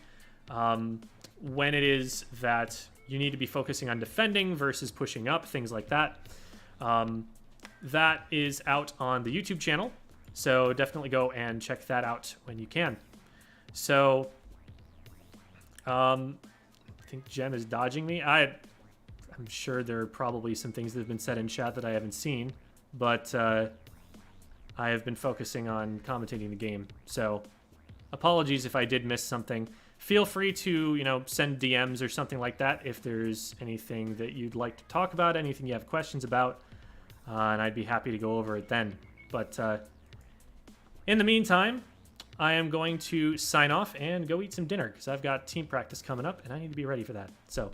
when it is that you need to be focusing on defending versus pushing up, things like that. That is out on the YouTube channel, so definitely go and check that out when you can. So, I think Gem is dodging me. I'm sure there are probably some things that have been said in chat that I haven't seen, but I have been focusing on commentating the game. So, apologies if I did miss something. feel free to, send DMs or something like that if there's anything that you'd like to talk about, anything you have questions about, and I'd be happy to go over it then. But in the meantime, I am going to sign off and go eat some dinner because I've got team practice coming up and I need to be ready for that. So